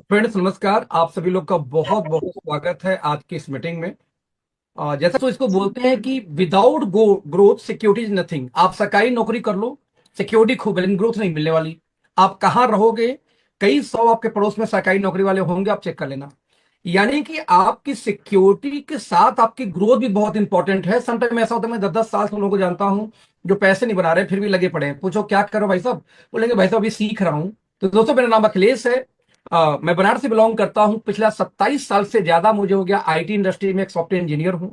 Friends नमस्कार। आप सभी लोग का बहुत बहुत स्वागत है आज की इस मीटिंग में। जैसा तो इसको बोलते हैं कि without growth security is nothing. आप सरकारी नौकरी कर लो, सिक्योरिटी खूब है लेकिन ग्रोथ नहीं मिलने वाली। आप कहाँ रहोगे? कई सौ आपके पड़ोस में सरकारी नौकरी वाले होंगे, आप चेक कर लेना। यानी कि आपकी सिक्योरिटी के साथ आपकी ग्रोथ भी बहुत इंपॉर्टेंट है। समटाइम ऐसा होता है, मैं 10-10 साल से लोगों को जानता हूं जो पैसे नहीं बना रहे फिर भी लगे पड़े हैं। पूछो क्या करो भाई साहब, बोलेंगे भाई साहब अभी सीख रहा हूं। तो दोस्तों मेरा नाम अखिलेश है। मैं बनारस से बिलोंग करता हूं। पिछला 27 साल से ज्यादा मुझे हो गया आईटी इंडस्ट्री में, एक सॉफ्टवेयर इंजीनियर हूं।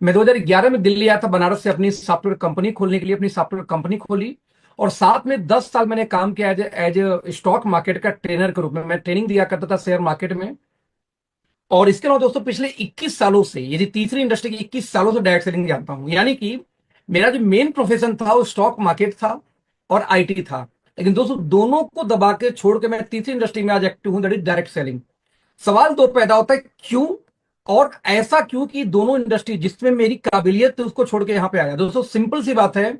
मैं 2011 में दिल्ली आया था बनारस से अपनी सॉफ्टवेयर कंपनी खोलने के लिए, अपनी सॉफ्टवेयर कंपनी खोली। और साथ में 10 साल मैंने काम किया एज ए स्टॉक मार्केट का ट्रेनर के रूप में। मैं ट्रेनिंग दिया करता था शेयर मार्केट में। और इसके अलावा दोस्तों पिछले 21 सालों से, यदि तीसरी इंडस्ट्री की 21 सालों से डायरेक्ट सेलिंग जानता हूं। यानी कि मेरा जो मेन प्रोफेशन था वो स्टॉक मार्केट था और आईटी था। लेकिन दोस्तों दोनों को दबा के छोड़ के मैं तीसरी इंडस्ट्री में आज एक्टिव हूं, दैट इज डायरेक्ट सेलिंग। सवाल दो पैदा होता है क्यों, और ऐसा क्यों कि दोनों इंडस्ट्री जिसमें मेरी काबिलियत थी उसको छोड़ के यहां पे आया। दोस्तों सिंपल सी बात है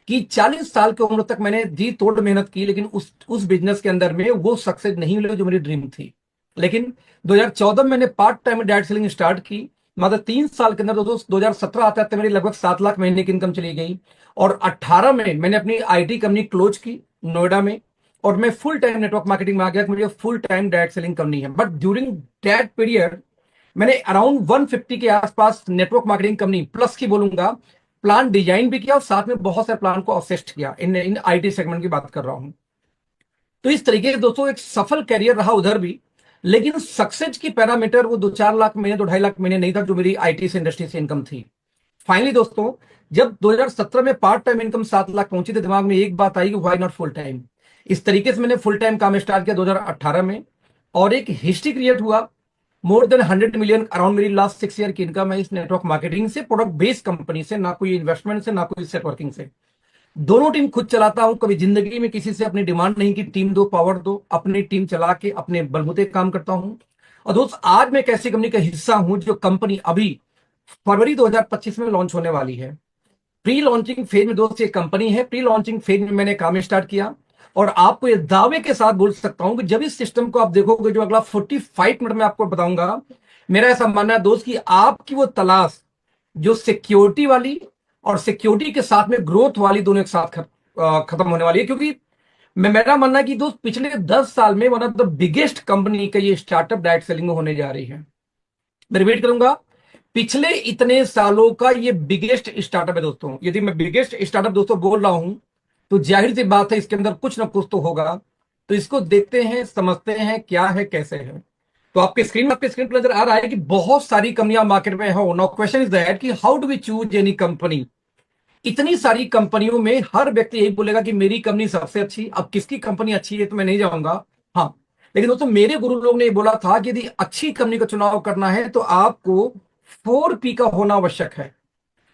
कि 40 साल की उम्र तक मैंने जी तोड़ मेहनत की, लेकिन उस बिजनेस के अंदर में वो सक्सेस नहीं मिली जो मेरी ड्रीम थी। लेकिन 2014 में मैंने part time direct selling start की। मात्र 3 साल के अंदर दोस्तों 2017 आते आते मेरी लगभग 7 लाख महीने की इनकम चली गई। और 18 में मैंने अपनी आईटी कंपनी क्लोज की नोएडा में। और मैं फुल टाइम नेटवर्क मार्केटिंग में आ गया कि मुझे फुल टाइम डायरेक्ट सेलिंग करनी है। बट ड्यूरिंग दैट पीरियड मैंने अराउंड 150 के आसपास नेटवर्क मार्केटिंग कंपनी प्लस की बोलूंगा प्लान डिजाइन भी किया, और साथ में बहुत सारे प्लान को असिस्ट किया। इन आईटी सेगमेंट की बात कर रहा हूं। तो इस तरीके से दोस्तों एक सफल कैरियर रहा उधर भी। लेकिन सक्सेस की पैरामीटर वो 2-4 लाख महीने, 2-2.5 लाख महीने नहीं था जो मेरी आईटी से इंडस्ट्री से इनकम थी। फाइनली दोस्तों जब 2017 में पार्ट टाइम इनकम 7 लाख पहुंची तो दिमाग में एक बात आई कि व्हाई नॉट फुल टाइम। इस तरीके से मैंने फुल टाइम काम स्टार्ट किया 2018 में। और एक हिस्ट्री क्रिएट हुआ। मोर देन 100 मिलियन अराउंड मेरी लास्ट 6 ईयर की इनकम है इस नेटवर्क मार्केटिंग से, प्रोडक्ट बेस्ड कंपनी से, ना कोई इन्वेस्टमेंट से ना कोई नेटवर्किंग से। दोनों टीम खुद चलाता हूं, कभी जिंदगी में किसी से अपनी डिमांड नहीं की टीम दो पावर दो, अपनी टीम चला के अपने बलबूते काम करता हूं। और दोस्त आज मैं एक ऐसी कंपनी का हिस्सा हूं जो कंपनी अभी फरवरी 2025 में लॉन्च होने वाली है। प्री लॉन्चिंग फेज में दोस्त ये कंपनी है। प्री लॉन्चिंग फेज में मैंने काम स्टार्ट किया। और आपको ये दावे के साथ बोल सकता हूं कि जब इस सिस्टम को आप देखोगे जो अगला 45 मिनट में आपको बताऊंगा, मेरा ऐसा मानना है दोस्त कि आपकी वो तलाश जो सिक्योरिटी वाली और सिक्योरिटी के साथ में ग्रोथ वाली दोनों एक साथ खत्म होने वाली है। क्योंकि मेरा मानना है कि दोस्त पिछले 10 साल में one of the biggest company का ये स्टार्टअप डायरेक्ट सेलिंग में होने जा रही है। मैं रिपीट करूंगा, पिछले इतने सालों का ये बिगेस्ट स्टार्टअप है दोस्तों। यदि मैं बिगेस्ट स्टार्टअप दोस्तों बोल रहा हूं तो जाहिर सी बात है इसके अंदर कुछ ना कुछ तो होगा। तो इसको देखते हैं, समझते हैं क्या है कैसे है। तो आपके स्क्रीन पर नजर आ रहा है कि बहुत सारी कंपनियां मार्केट में हो। नाउ क्वेश्चन इज दैट कि how do we choose any company. इतनी सारी कंपनियों में हर व्यक्ति यही बोलेगा कि मेरी कंपनी सबसे अच्छी। अब किसकी कंपनी अच्छी है तो मैं नहीं जाऊंगा। हाँ, लेकिन दोस्तों मेरे गुरु लोग ने ये बोला था कि यदि अच्छी कंपनी का चुनाव करना है तो आपको 4P का होना आवश्यक है।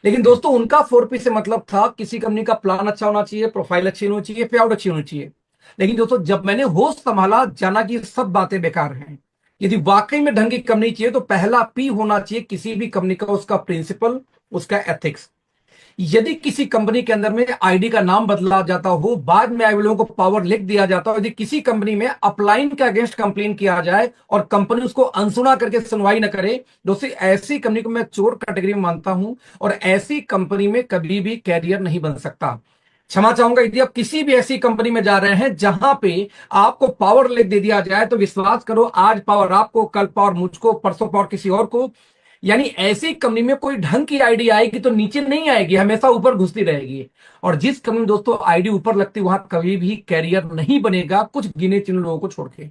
लेकिन दोस्तों उनका 4P से मतलब था किसी कंपनी का प्लान अच्छा होना चाहिए, प्रोफाइल अच्छी होनी चाहिए, पे आउट अच्छी होनी चाहिए। लेकिन दोस्तों जब मैंने होश संभाला जाना कि ये सब बातें बेकार हैं। यदि वाकई में ढंग की कंपनी चाहिए तो पहला पी होना चाहिए किसी भी कंपनी का, उसका प्रिंसिपल, उसका एथिक्स। यदि किसी कंपनी के अंदर में आईडी का नाम बदला जाता हो, बाद में आई लोगों को पावर लिख दिया जाता हो, यदि किसी कंपनी में अपलाइन के अगेंस्ट कंप्लेन किया जाए और कंपनी उसको अनसुना करके सुनवाई न करे, दोस्तों ऐसी कंपनी को मैं चोर कैटेगरी में मानता हूं। और ऐसी कंपनी में कभी भी कैरियर नहीं बन सकता। क्षमा चाहूंगा, यदि आप किसी भी ऐसी कंपनी में जा रहे हैं जहां पे आपको पावर लिख दे दिया जाए तो विश्वास करो आज पावर आपको, कल पावर मुझको, परसों पावर किसी और को। यानी ऐसी कंपनी में कोई ढंग की आईडी आएगी तो नीचे नहीं आएगी, हमेशा ऊपर घुसती रहेगी। और जिस कंपनी में दोस्तों आईडी ऊपर लगती वहां कभी भी कैरियर नहीं बनेगा, कुछ गिने चुने लोगों को छोड़ के।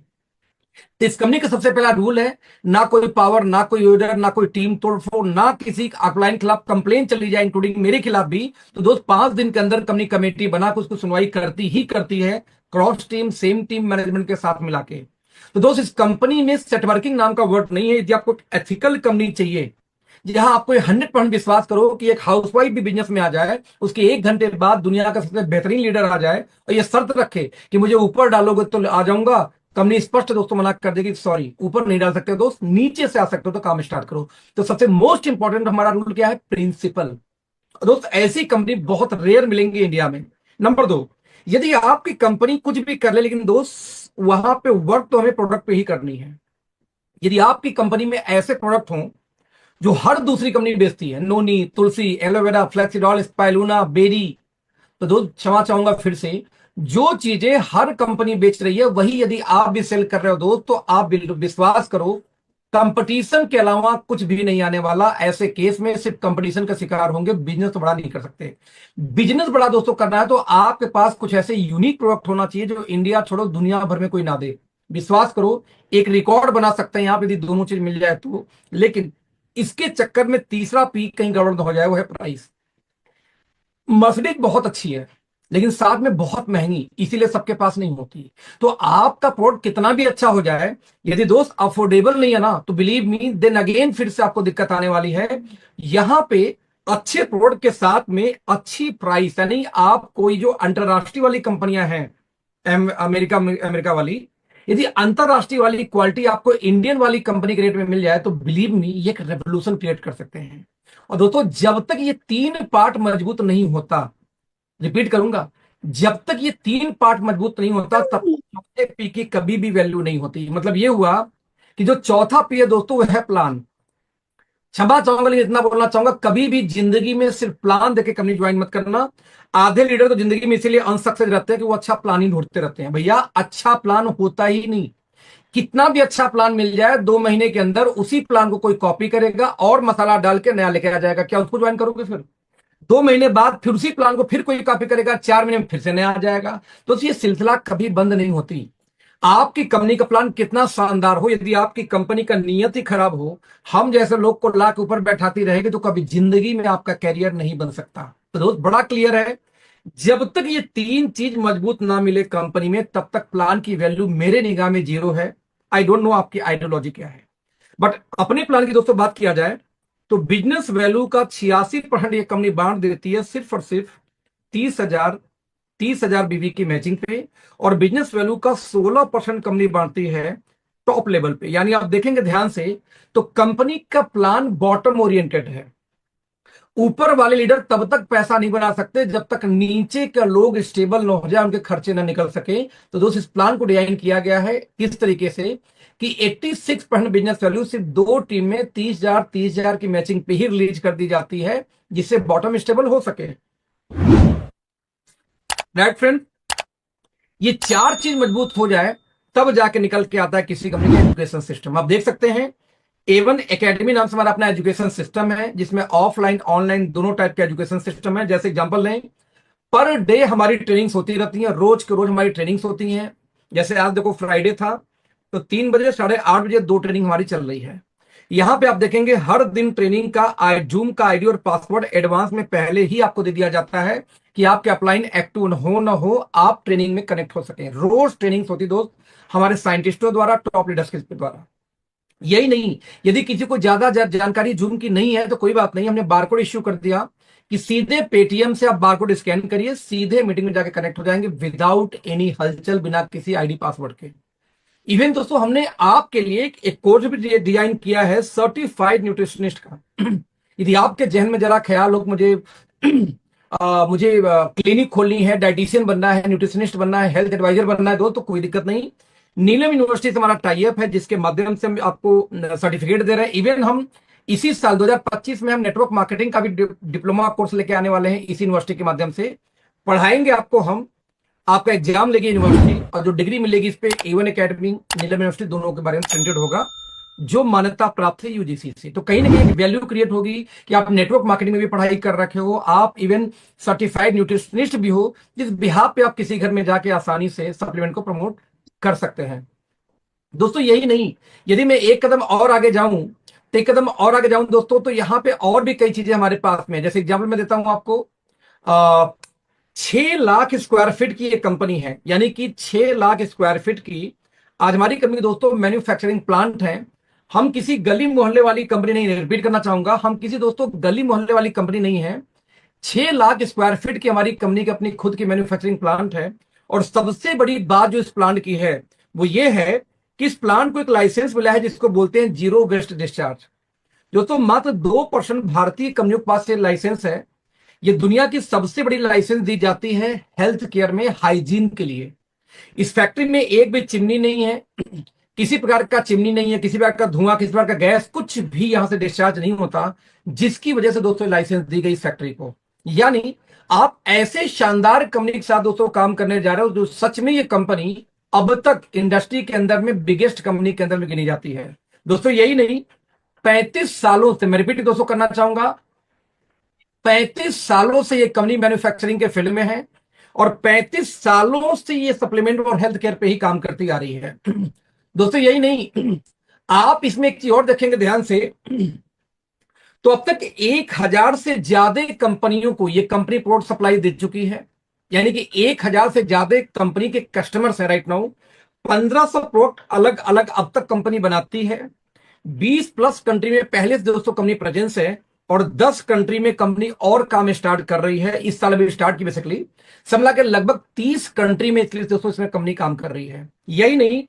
तो इस कंपनी का सबसे पहला रूल है, ना कोई पावर, ना कोई ऑर्डर, ना कोई टीम तोड़फोड़, ना किसी अपलाइन खिलाफ कंप्लेन चली जाए इंक्लूडिंग मेरे खिलाफ भी, तो दोस्त 5 दिन के अंदर कंपनी कमेटी बना के उसको सुनवाई करती ही करती है, cross team, same team management के साथ मिला के। तो दोस्त इस कंपनी में सेटवर्किंग नाम का वर्ड नहीं है। यदि आपको एथिकल कंपनी चाहिए जहां आपको 100% विश्वास करो कि एक हाउसवाइफ भी बिजनेस में आ जाए, उसके 1 घंटे बाद दुनिया का सबसे बेहतरीन लीडर आ जाए और ये शर्त रखे कि मुझे ऊपर डालोगे तो आ जाऊंगा, कंपनी स्पष्ट दोस्तों मना कर देगी सॉरी ऊपर नहीं डाल सकते दोस्त, नीचे से आ सकते हो तो काम स्टार्ट करो। तो सबसे मोस्ट इंपॉर्टेंट हमारा रूल क्या है? प्रिंसिपल। दोस्त ऐसी कंपनी बहुत रेयर मिलेंगी इंडिया में। नंबर 2, यदि आपकी कंपनी कुछ भी कर ले लेकिन दोस्त वहां पे वर्क तो हमें प्रोडक्ट पे ही करनी है। यदि आपकी कंपनी में ऐसे प्रोडक्ट हों जो हर दूसरी कंपनी बेचती है, नोनी, तुलसी, एलोवेरा, फ्लेक्सीडॉल, स्पाइलूना, बेरी, तो दोस्त क्षमा चाहूंगा फिर से, जो चीजें हर कंपनी बेच रही है वही यदि आप भी सेल कर रहे हो दोस्त, तो आप विश्वास करो, कंपटीशन के अलावा कुछ भी नहीं आने वाला। ऐसे केस में सिर्फ कंपटीशन का शिकार होंगे, बिजनेस तो बड़ा नहीं कर सकते। बिजनेस बड़ा दोस्तों करना है तो आपके पास कुछ ऐसे यूनिक प्रोडक्ट होना चाहिए जो इंडिया छोड़ो दुनिया भर में कोई ना दे। विश्वास करो, एक रिकॉर्ड बना सकते हैं आप यदि दोनों चीज मिल जाए तो। लेकिन इसके चक्कर में तीसरा पी कहीं गड़बड़ हो जाए, वो है प्राइस। मर्सिडीज बहुत अच्छी है लेकिन साथ में बहुत महंगी, इसीलिए सबके पास नहीं होती। तो आपका प्रोडक्ट कितना भी अच्छा हो जाए, यदि दोस्त अफोर्डेबल नहीं है ना, तो बिलीव मी देन अगेन फिर से आपको दिक्कत आने वाली है। यहां पे अच्छे प्रोडक्ट के साथ में अच्छी प्राइस, यानी आप कोई जो अंतरराष्ट्रीय वाली कंपनियां हैं, अमेरिका अमेरिका वाली, यदि अंतरराष्ट्रीय वाली क्वालिटी आपको इंडियन वाली कंपनी के रेट में मिल जाए तो बिलीव मी ये एक रेवोल्यूशन क्रिएट कर सकते हैं। और दोस्तों जब तक ये तीन पार्ट मजबूत नहीं होता, रिपीट करूंगा, जब तक ये तीन पार्ट मजबूत नहीं होता तब तक चौथे पी की कभी भी वैल्यू नहीं होती। मतलब ये हुआ कि जो चौथा पी है दोस्तों वो है प्लान। क्षमा चाहूंगा लेकिन इतना बोलना चाहूंगा, कभी भी जिंदगी में सिर्फ प्लान देके कंपनी ज्वाइन मत करना। आधे लीडर तो जिंदगी में इसीलिए अनसक्सेस रहते हैं कि वो अच्छा प्लान ही ढूंढते रहते हैं। भैया अच्छा प्लान होता ही नहीं। कितना भी अच्छा प्लान मिल जाए 2 महीने के अंदर उसी प्लान को कोई कॉपी करेगा और मसाला डाल के नया लेके आ जाएगा, क्या उसको ज्वाइन करोगे? फिर 2 महीने बाद फिर उसी प्लान को फिर कोई कॉपी करेगा, 4 महीने में फिर से नया आ जाएगा। तो ये सिलसिला कभी बंद नहीं होती। आपकी कंपनी का प्लान कितना शानदार हो, यदि आपकी कंपनी का नियत ही खराब हो, हम जैसे लोग को ला के ऊपर बैठाती रहेगी, तो कभी जिंदगी में आपका कैरियर नहीं बन सकता। तो दोस्त बड़ा क्लियर है, जब तक ये तीन चीज मजबूत ना मिले कंपनी में, तब तक प्लान की वैल्यू मेरे निगाह में जीरो है। आई डोंट नो आपकी आइडियोलॉजी क्या है, बट अपने प्लान की दोस्तों बात किया जाए तो बिजनेस वैल्यू का 86% ये कंपनी बांट देती है सिर्फ और सिर्फ 30,000 30,000 बीवी की मैचिंग पे, और बिजनेस वैल्यू का 16% कंपनी बांटती है टॉप लेवल पे। यानी आप देखेंगे ध्यान से तो कंपनी का प्लान बॉटम ओरिएंटेड है। ऊपर वाले लीडर तब तक पैसा नहीं बना सकते जब तक नीचे के लोग स्टेबल ना हो जाए, उनके खर्चे ना निकल सके। तो दोस्त इस प्लान को डिजाइन किया गया है किस तरीके से कि 86% बिजनेस वैल्यू सिर्फ दो टीम में 30,000 की मैचिंग पे ही रिलीज कर दी जाती है, जिससे बॉटम स्टेबल हो सके। राइट फ्रेंड, ये चार चीज मजबूत हो जाए तब जाके निकल के आता है किसी कंपनी का एजुकेशन सिस्टम। आप देख सकते हैं A1 एकेडमी नाम से हमारा अपना एजुकेशन सिस्टम है, जिसमें ऑफलाइन ऑनलाइन दोनों टाइप के एजुकेशन सिस्टम है। जैसे एग्जांपल लें, पर डे हमारी ट्रेनिंग्स होती रहती हैं, रोज के रोज हमारी ट्रेनिंग्स होती हैं। जैसे आज देखो फ्राइडे था तो 3 बजे 8:30 दो ट्रेनिंग हमारी चल रही है। यहां पे आप देखेंगे हर दिन ट्रेनिंग का जूम का आईडी और पासवर्ड एडवांस में पहले ही आपको दे दिया जाता है कि आपके अपलाइन एक्टिव हो ना हो, आप ट्रेनिंग में कनेक्ट हो सके। रोज ट्रेनिंग होती दोस्त हमारे साइंटिस्टों द्वारा, टॉप लीडर्स के द्वारा। यही नहीं, यदि किसी को ज्यादा जानकारी जूम की नहीं है तो कोई बात नहीं, हमने बारकोड इश्यू कर दिया कि सीधे पेटीएम से आप बारकोड स्कैन करिए, सीधे मीटिंग में जाके कनेक्ट हो जाएंगे विदाउट एनी हलचल, बिना किसी आईडी पासवर्ड के। इवन दोस्तों हमने आपके लिए एक कोर्स भी डिजाइन किया है सर्टिफाइड न्यूट्रिशनिस्ट का। यदि आपके जहन में जरा ख्याल हो मुझे मुझे क्लिनिक खोलनी है, डाइटिशियन बनना है, न्यूट्रिशनिस्ट बनना है, हेल्थ एडवाइजर बनना है दोस्त, तो कोई दिक्कत नहीं। नीलम यूनिवर्सिटी से हमारा टाई अप है जिसके माध्यम से हम आपको सर्टिफिकेट दे रहे हैं। इवन हम इसी साल 2025 में हम नेटवर्क मार्केटिंग का भी डिप्लोमा कोर्स लेके आने वाले हैं इसी यूनिवर्सिटी के माध्यम से। पढ़ाएंगे आपको हम, आपका एग्जाम लेगी यूनिवर्सिटी और जो डिग्री मिलेगी इस पे A1 एकेडमी नीलम यूनिवर्सिटी दोनों के बारे में प्रिंटेड होगा, जो मान्यता प्राप्त है यूजीसी से। तो कहीं ना कहीं वैल्यू क्रिएट होगी कि आप नेटवर्क मार्केटिंग में भी पढ़ाई कर रखे हो, आप इवन सर्टिफाइड न्यूट्रिशनिस्ट भी हो, जिस बिहाफ पे आप किसी घर में जाके आसानी से सप्लीमेंट को प्रमोट कर सकते हैं। दोस्तों यही नहीं, यदि मैं एक कदम और आगे जाऊं तो एक कदम और आगे जाऊं दोस्तों, तो यहां पे और भी कई चीजें हमारे पास में। जैसे एग्जाम्पल मैं देता हूं आपको, 6 लाख स्क्वायर फीट की एक कंपनी है, यानी कि 6 लाख स्क्वायर फीट की आज हमारी कंपनी दोस्तों मैन्युफैक्चरिंग प्लांट है। हम किसी गली मोहल्ले वाली कंपनी नहीं, रिपीट करना चाहूंगा, हम किसी दोस्तों गली मोहल्ले वाली कंपनी नहीं है। 6 लाख स्क्वायर फीट की हमारी कंपनी की अपनी खुद की मैन्युफैक्चरिंग प्लांट है। और सबसे बड़ी बात जो इस प्लांट की है वो ये है कि इस प्लांट को एक लाइसेंस मिला है जिसको बोलते हैं जीरो वेस्ट डिस्चार्ज। दोस्तों मात्र 2% भारतीय कंपनियों के पास ये लाइसेंस है। ये दुनिया की सबसे बड़ी लाइसेंस दी जाती है हेल्थ केयर में हाइजीन के लिए। इस फैक्ट्री में एक भी चिमनी नहीं है, किसी प्रकार का चिमनी नहीं है, किसी प्रकार का धुआं, किसी प्रकार का गैस, कुछ भी यहां से डिस्चार्ज नहीं होता, जिसकी वजह से दोस्तों लाइसेंस दी गई इस फैक्ट्री को। यानी आप ऐसे शानदार कंपनी के साथ दोस्तों काम करने जा रहे हो जो सच में ये कंपनी अब तक इंडस्ट्री के अंदर में बिगेस्ट कंपनी के अंदर में गिनी जाती है। दोस्तों यही नहीं, 35 सालों से, मैं रिपीट दोस्तों करना चाहूंगा, 35 सालों से ये कंपनी मैन्युफैक्चरिंग के फील्ड में है और 35 सालों से ये सप्लीमेंट और हेल्थ केयर पे ही काम करती आ रही है। दोस्तों यही नहीं, आप इसमें एक चीज और देखेंगे ध्यान से, तो अब तक 1000 से ज्यादा कंपनियों को ये कंपनी प्रोडक्ट सप्लाई दे चुकी है। यानी कि 1000 से ज्यादा कंपनी के कस्टमर्स है राइट नाउ। 1500 प्रोडक्ट अलग अलग अब तक कंपनी बनाती है। 20 प्लस कंट्री में पहले से दोस्तों कंपनी प्रेजेंस है और 10 कंट्री में कंपनी और काम स्टार्ट कर रही है। इस साल भी स्टार्ट की बेसिकली सब मिला के लगभग 30 कंट्री में इसलिए दोस्तों इसमें कंपनी काम कर रही है। यही नहीं,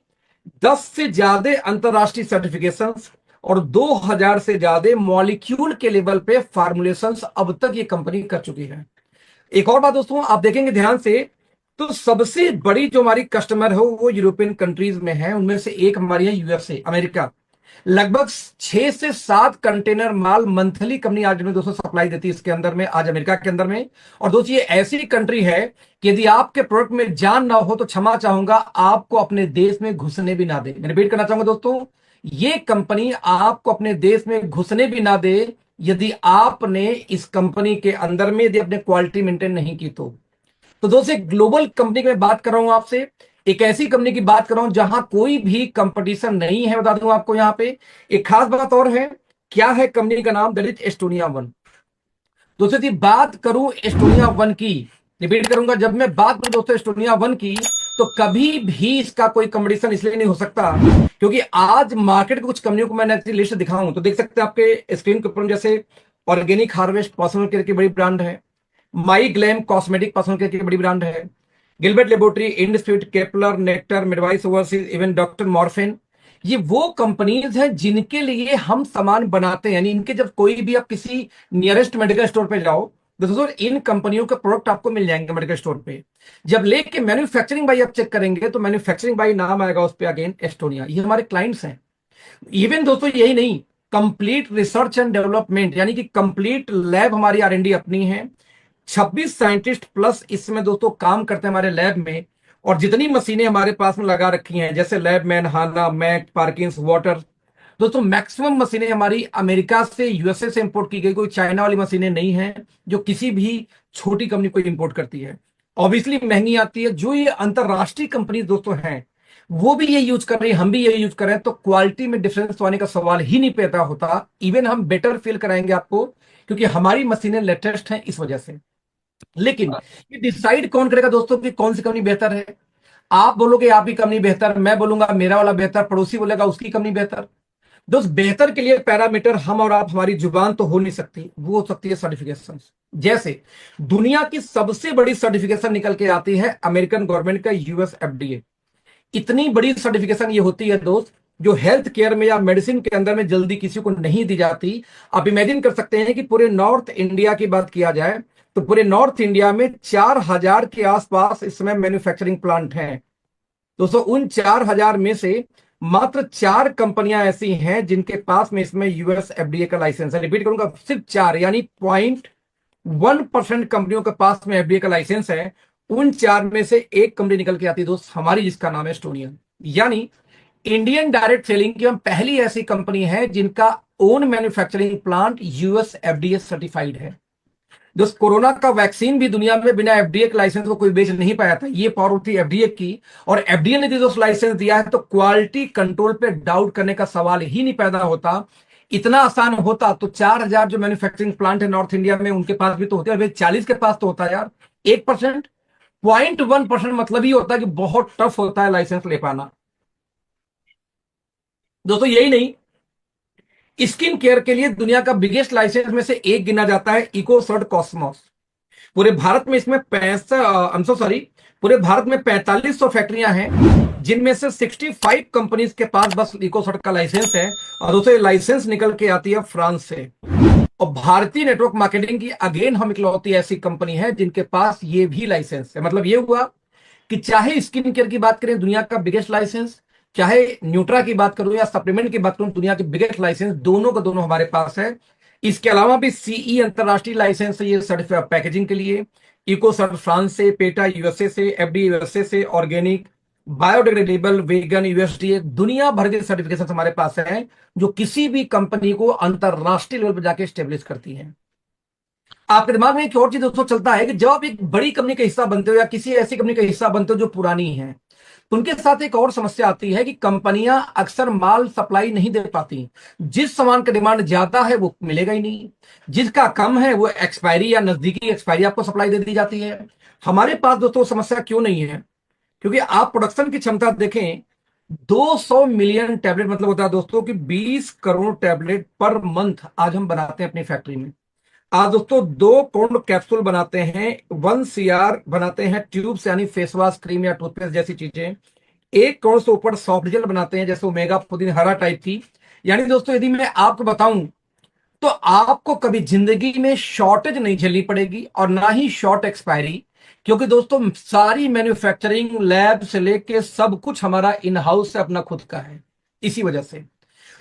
10 से ज्यादा अंतरराष्ट्रीय सर्टिफिकेशंस और 2000 से ज्यादा मॉलिक्यूल के लेवल पे फार्मुलेशंस अब तक ये कंपनी कर चुकी है। एक और बात दोस्तों आप देखेंगे ध्यान से, तो सबसे बड़ी जो हमारी कस्टमर है वो यूरोपियन कंट्रीज में है। उनमें से एक हमारी है यूएसए, अमेरिका। लगभग 6 से 7 कंटेनर माल मंथली कंपनी आज में दोस्तों सप्लाई देती है इसके अंदर में, आज अमेरिका के अंदर में। और दोस्तों ये ऐसी कंट्री है कि यदि आपके प्रोडक्ट में जान ना हो तो क्षमा चाहूंगा, आपको अपने देश में घुसने भी ना दे। मैं रिपीट करना चाहूंगा दोस्तों, ये कंपनी आपको अपने देश में घुसने भी ना दे यदि आपने इस कंपनी के अंदर में यदि अपने क्वालिटी मेंटेन नहीं की तो दोस्तों एक ग्लोबल कंपनी की मैं बात कर रहा हूं आपसे, एक ऐसी कंपनी की बात कर रहा हूं जहां कोई भी कंपटीशन नहीं है। बता दूं आपको यहां पे एक खास बात और है, क्या है कंपनी का नाम, दैट इज एस्टोनिया वन। दोस्तों यदि बात करूं एस्टोनिया वन की, रिपीट करूंगा, जब मैं बात करूं दोस्तों एस्टोनिया वन की, तो कभी भी इसका कोई कंपटीशन इसलिए नहीं हो सकता क्योंकि आज मार्केट के कुछ कंपनियों को मैंने लिस्ट दिखाऊं तो देख सकते हैं आपके स्क्रीन के ऊपर, जैसे ऑर्गेनिक हार्वेस्ट पर्सनल केयर की बड़ी ब्रांड है, My Glamm cosmetic personal care की बड़ी ब्रांड है, गिलबर्ट लेबोरेटरी, इंडस्ट्रीट, केपलर, नेक्टर, मिडवाइस ओवरसीज, इवन डॉक्टर मॉर्फिन। ये वो कंपनीज हैं जिनके लिए हम सामान बनाते हैं। यानी इनके जब कोई भी आप किसी नियरेस्ट मेडिकल स्टोर पे जाओ दोस्तों, इन कंपनियों के प्रोडक्ट आपको मिल जाएंगे मेडिकल स्टोर पे। जब लेके मैन्युफैक्चरिंग बाई आप चेक करेंगे तो मैन्युफैक्चरिंग बाई नाम आएगा उस पर, अगेन एस्टोनिया, ये हमारे क्लाइंट्स हैं। इवन दोस्तों यही नहीं, कंप्लीट रिसर्च एंड डेवलपमेंट, यानी कि कंप्लीट लैब हमारी आर&डी अपनी है। 26 साइंटिस्ट प्लस इसमें दोस्तों काम करते हैं हमारे लैब में। और जितनी मशीनें हमारे पास में लगा रखी हैं, जैसे लैब मैन, हाना, मैक, पार्किंस, वाटर, दोस्तों मैक्सिमम मशीनें हमारी अमेरिका से, यूएसए से इंपोर्ट की गई, कोई चाइना वाली मशीनें नहीं है जो किसी भी छोटी कंपनी को इंपोर्ट करती है। ऑब्वियसली महंगी आती है। जो ये अंतरराष्ट्रीय कंपनी दोस्तों हैं वो भी ये यूज कर रही है, हम भी ये यूज कर रहे हैं, तो क्वालिटी में डिफरेंस आने का सवाल ही नहीं पैदा होता। इवन हम बेटर फील कराएंगे आपको क्योंकि हमारी मशीनें लेटेस्ट हैं इस वजह से। लेकिन ये डिसाइड कौन करेगा दोस्तों कि कौन सी कंपनी बेहतर है? आप बोलोगे आपकी कंपनी बेहतर, मैं बोलूंगा मेरा वाला बेहतर, पड़ोसी बोलेगा उसकी कंपनी बेहतर। दोस्त बेहतर के लिए पैरामीटर हम और आप, हमारी जुबान तो हो नहीं सकती, वो हो सकती है सर्टिफिकेशन। जैसे दुनिया की सबसे बड़ी सर्टिफिकेशन निकल के आती है अमेरिकन गवर्नमेंट का यूएस एफडीए। इतनी बड़ी सर्टिफिकेशन ये होती है दोस्त जो हेल्थ केयर में या मेडिसिन के अंदर में जल्दी किसी को नहीं दी जाती। आप इमेजिन कर सकते हैं कि पूरे नॉर्थ इंडिया की बात किया जाए तो पूरे नॉर्थ इंडिया में 4000 के आसपास इस समय मैन्युफैक्चरिंग प्लांट हैं। दोस्तों उन 4000 में से मात्र 4 कंपनियां ऐसी हैं जिनके पास में इसमें यूएस एफडीए का लाइसेंस है। रिपीट करूंगा, सिर्फ 4, यानी 0.1% कंपनियों के पास में एफडीए का लाइसेंस है। उन 4 में से एक कंपनी निकल के आती है दोस्त हमारी, जिसका नाम है एस्टोनिया। यानी इंडियन डायरेक्ट सेलिंग की हम पहली ऐसी कंपनी है जिनका own manufacturing plant US FDA certified है। दोस्त कोरोना का वैक्सीन भी दुनिया में बिना एफडीए के लाइसेंस को कोई बेच नहीं पाया था, ये पावर थी एफडीए की। और एफडीए ने जो लाइसेंस दिया है तो क्वालिटी कंट्रोल पे डाउट करने का सवाल ही नहीं पैदा होता। इतना आसान होता तो 4000 जो मैन्युफैक्चरिंग प्लांट है नॉर्थ इंडिया में उनके पास भी तो होते हैं, 40 के पास तो होता है यार। 1%, 0.1% मतलब ही होता है कि बहुत टफ होता है लाइसेंस ले पाना। दोस्तों यही नहीं, स्किन केयर के लिए दुनिया का बिगेस्ट लाइसेंस में से एक गिना जाता है इकोसर्ट कॉस्मोस। पूरे भारत में इसमें 65 पूरे भारत में 4500 फैक्ट्रियां हैं जिनमें से 65 कंपनीज के पास बस इकोसर्ट का लाइसेंस है। और दूसरे लाइसेंस निकल के आती है फ्रांस से। और भारतीय नेटवर्क मार्केटिंग की अगेन हम इकलौती ऐसी कंपनी है जिनके पास ये भी लाइसेंस है। मतलब ये हुआ कि चाहे स्किन केयर की बात करें, दुनिया का बिगेस्ट लाइसेंस, चाहे न्यूट्रा की बात करूं या सप्लीमेंट की बात करूं, दुनिया के बिगेस्ट लाइसेंस दोनों का दोनों हमारे पास है। इसके अलावा भी सीई अंतरराष्ट्रीय लाइसेंस है ये सर्टिफाइड पैकेजिंग के लिए, इको सर्ट फ्रांस से, पेटा यूएसए से, एफडी यूएसए से, ऑर्गेनिक, बायोडिग्रेडेबल, वेगन, यूएसडीए, दुनिया भर के सर्टिफिकेशन हमारे पास है जो किसी भी कंपनी को अंतरराष्ट्रीय लेवल पर जाके स्टेब्लिश करती है। आपके दिमाग में एक और चीज दोस्तों चलता है कि जब आप एक बड़ी कंपनी का हिस्सा बनते हो या किसी ऐसी कंपनी का हिस्सा बनते हो जो पुरानी है, तो उनके साथ एक और समस्या आती है कि कंपनियां अक्सर माल सप्लाई नहीं दे पाती। जिस सामान का डिमांड ज्यादा है वो मिलेगा ही नहीं, जिसका कम है वो एक्सपायरी या नजदीकी एक्सपायरी आपको सप्लाई दे दी जाती है। हमारे पास दोस्तों समस्या क्यों नहीं है? क्योंकि आप प्रोडक्शन की क्षमता देखें, 200 मिलियन टैबलेट मतलब होता है दोस्तों कि 20 करोड़ टैबलेट पर मंथ आज हम बनाते हैं अपनी फैक्ट्री में। आज दोस्तों 2 करोड़ कैप्सूल बनाते हैं, 1 CR बनाते हैं ट्यूब्स यानी फेस वॉश, क्रीम या टूथपेस्ट जैसी चीजें, 1 करोड़ से ऊपर सॉफ्ट जेल बनाते हैं जैसे ओमेगा पुदीन हरा टाइप की। यानी दोस्तों यदि मैं आपको बताऊं तो आपको कभी जिंदगी में शॉर्टेज नहीं झेलनी पड़ेगी और ना ही शॉर्ट एक्सपायरी, क्योंकि दोस्तों सारी मैन्युफैक्चरिंग लैब से लेके सब कुछ हमारा इन हाउस से अपना खुद का है। इसी वजह से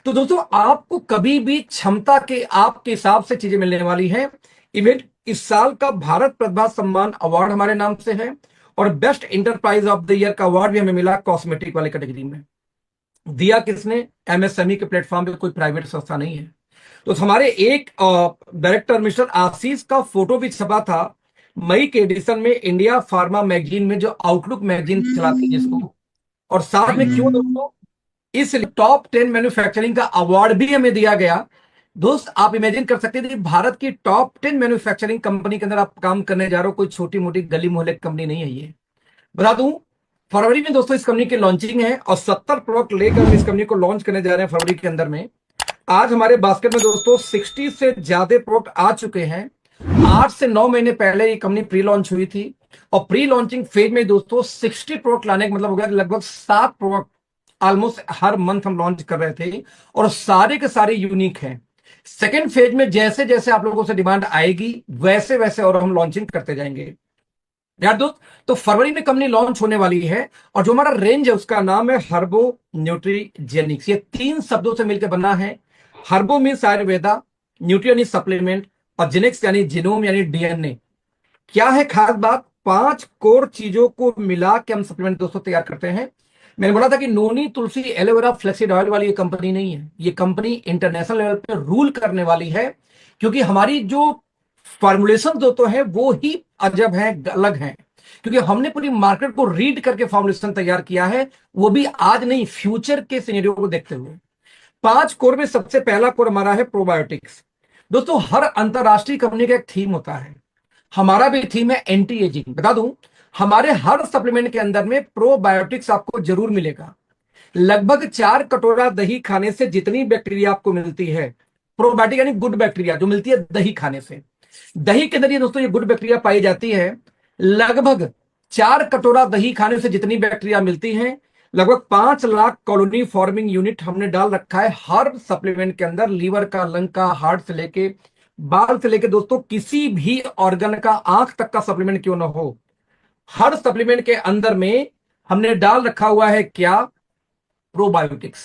तो दोस्तों आपको कभी भी क्षमता के आपके हिसाब से चीजें मिलने वाली हैं। इवेंट इस साल का भारत प्रतिभा सम्मान अवार्ड हमारे नाम से है और best enterprise of the year का अवार्ड भी हमें मिला कॉस्मेटिक वाले कैटेगरी में। दिया किसने? एमएसएमई के प्लेटफॉर्म पे, कोई प्राइवेट संस्था नहीं है। तो हमारे एक डायरेक्टर मिस्टर आशीष का फोटो भी छपा था मई के एडिशन में इंडिया फार्मा मैगजीन में, जो आउटलुक मैगजीन चलाती है जिसको। और साथ में क्यों दोस्तों, इस टॉप 10 मैन्युफैक्चरिंग का अवार्ड भी हमें दिया गया। दोस्त आप इमेजिन कर सकते थे भारत की टॉप 10 मैन्युफैक्चरिंग कंपनी के अंदर आप काम करने जा रहे हो, कोई छोटी मोटी गली मोहल्ले कंपनी नहीं है ये। बता दूं, फरवरी में दोस्तों इस कंपनी की लॉन्चिंग है और 70 प्रोडक्ट लेकर हम इस कंपनी को लॉन्च करने जा रहे हैं फरवरी के अंदर में। आज हमारे बास्केट में दोस्तों 60 से ज्यादा प्रोडक्ट आ चुके हैं। 8 से 9 महीने पहले ये कंपनी प्री लॉन्च हुई थी और प्री लॉन्चिंग फेज में दोस्तों 60 प्रोडक्ट लाने का मतलब हो गया लगभग 7 प्रोडक्ट ऑलमोस्ट हर मंथ हम लॉन्च कर रहे थे और सारे के सारे यूनिक हैं। सेकेंड फेज में जैसे जैसे आप लोगों से डिमांड आएगी वैसे वैसे और हम लॉन्चिंग करते जाएंगे यार दोस्त। तो फरवरी में कंपनी लॉन्च होने वाली है और जो हमारा रेंज है उसका नाम है हर्बो न्यूट्रीजेनिक्स। ये 3 शब्दों से मिलकर बना है। हर्बो मीन्स आयुर्वेदा, न्यूट्री यानी सप्लीमेंट और जेनिक्स यानी जीनोम यानी डीएनए। क्या है खास बात? 5 कोर चीजों को मिला के हम सप्लीमेंट दोस्तों तैयार करते हैं। मैंने बोला था कि नोनी, तुलसी, एलोवेरा, फ्लेक्सीड ऑयल वाली ये कंपनी नहीं है। ये कंपनी इंटरनेशनल लेवल पे रूल करने वाली है, क्योंकि हमारी जो फॉर्मुलेशन दोस्तों है वो ही अजब है, अलग है। क्योंकि हमने पूरी मार्केट को रीड करके फॉर्मुलेशन तैयार किया है, वो भी आज नहीं, फ्यूचर के सिनेरियो को देखते हुए। 5 कोर में सबसे पहला कोर हमारा है प्रोबायोटिक्स। दोस्तों हर अंतरराष्ट्रीय कंपनी का एक थीम होता है, हमारा भी थीम है एंटी एजिंग। बता दूं, हमारे हर सप्लीमेंट के अंदर में प्रोबायोटिक्स आपको जरूर मिलेगा। लगभग 4 कटोरा दही खाने से जितनी बैक्टीरिया आपको मिलती है, प्रोबायोटिक यानी गुड बैक्टीरिया जो मिलती है दही खाने से, दही के अंदर ये दोस्तों ये गुड बैक्टीरिया पाई जाती है। लगभग 4 कटोरा दही खाने से जितनी बैक्टीरिया मिलती है, लगभग 5 लाख कॉलोनी फॉर्मिंग यूनिट हमने डाल रखा है हर सप्लीमेंट के अंदर। लीवर का, लंग का, हार्ट से लेके बाल से लेके दोस्तों किसी भी ऑर्गन का, आंख तक का सप्लीमेंट क्यों ना हो, हर सप्लीमेंट के अंदर में हमने डाल रखा हुआ है क्या? प्रोबायोटिक्स,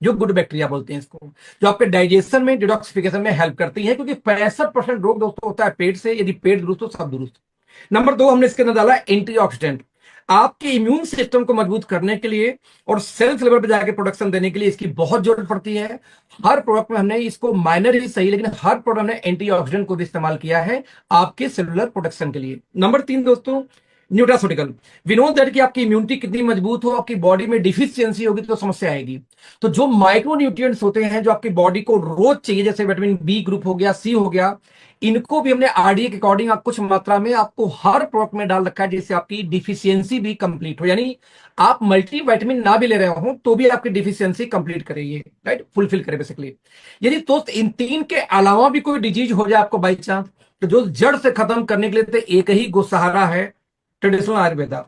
जो गुड बैक्टीरिया बोलते हैं इसको, जो आपके डाइजेशन में, डिटॉक्सिफिकेशन में हेल्प करती है। क्योंकि 65% रोग दोस्तों होता है पेट से, यदि पेट दुरुस्त हो सब दुरुस्त। नंबर 2 हमने इसके अंदर डाला एंटीऑक्सीडेंट, आपके इम्यून सिस्टम को मजबूत करने के लिए और सेल्स लेवल पर जाकर प्रोडक्शन देने के लिए इसकी बहुत जरूरत पड़ती है। हर प्रोडक्ट में हमने इसको, माइनर ही सही लेकिन हर प्रोडक्ट में एंटीऑक्सीडेंट को भी इस्तेमाल किया है आपके सेलुलर प्रोटेक्शन के लिए। नंबर 3 दोस्तों न्यूट्रास्यूटिकल। वी नो दैट कि आपकी इम्यूनिटी कितनी मजबूत हो, आपकी बॉडी में डिफिशियंसी होगी तो समस्या आएगी। तो जो माइक्रो न्यूट्रिएंट्स होते हैं जो आपकी बॉडी को रोज चाहिए, जैसे विटामिन बी ग्रुप हो गया, सी हो गया, इनको भी हमने आरडीए के अकॉर्डिंग कुछ मात्रा में आपको हर प्रोडक्ट में डाल रखा है, जिससे आपकी डिफिशियंसी भी कंप्लीट हो। यानी आप मल्टी विटामिन ना भी ले रहे हो तो भी आपकी डिफिशियंसी कंप्लीट करेगी, राइट, फुलफिल करे बेसिकली। यदि दोस्त इन 3 के अलावा भी कोई डिजीज हो जाए आपको बाई चांस, तो जो जड़ से खत्म करने के लिए तो एक ही गुस्सहारा है, ट्रेडिशनल आयुर्वेदा।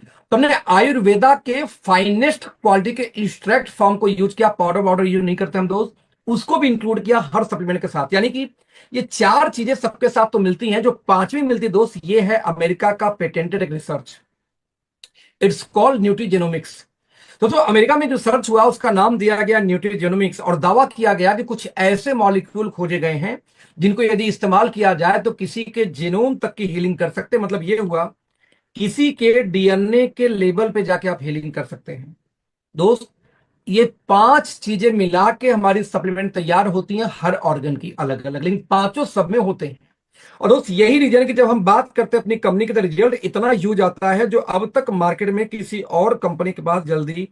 तो हमने आयुर्वेदा के फाइनेस्ट क्वालिटी के एक्सट्रैक्ट फॉर्म को यूज किया, पाउडर वाउडर यूज नहीं करते हम दोस्त, उसको भी इंक्लूड किया हर सप्लीमेंट के साथ। यानी कि ये 4 चीजें सबके साथ तो मिलती हैं, जो 5वीं मिलती दोस्त ये है अमेरिका का patented research. It's called nutrigenomics. दोस्तों अमेरिका में जो सर्च हुआ उसका नाम दिया गया न्यूट्रीजेनोमिक्स, और दावा किया गया कि कुछ ऐसे मॉलिक्यूल खोजे गए हैं जिनको यदि इस्तेमाल किया जाए तो किसी के जीनोम तक की हीलिंग कर सकते हैं। मतलब ये हुआ किसी के डीएनए के लेवल पे जाके आप हीलिंग कर सकते हैं। दोस्त ये 5 चीजें मिला के हमारी सप्लीमेंट तैयार होती हैं, हर ऑर्गन की अलग अलग, लेकिन पांचों सब में होते हैं। और दोस्त यही रीजन है कि जब हम बात करते हैं अपनी कंपनी के, तो रिजल्ट इतना ह्यूज आता है जो अब तक मार्केट में किसी और कंपनी के पास जल्दी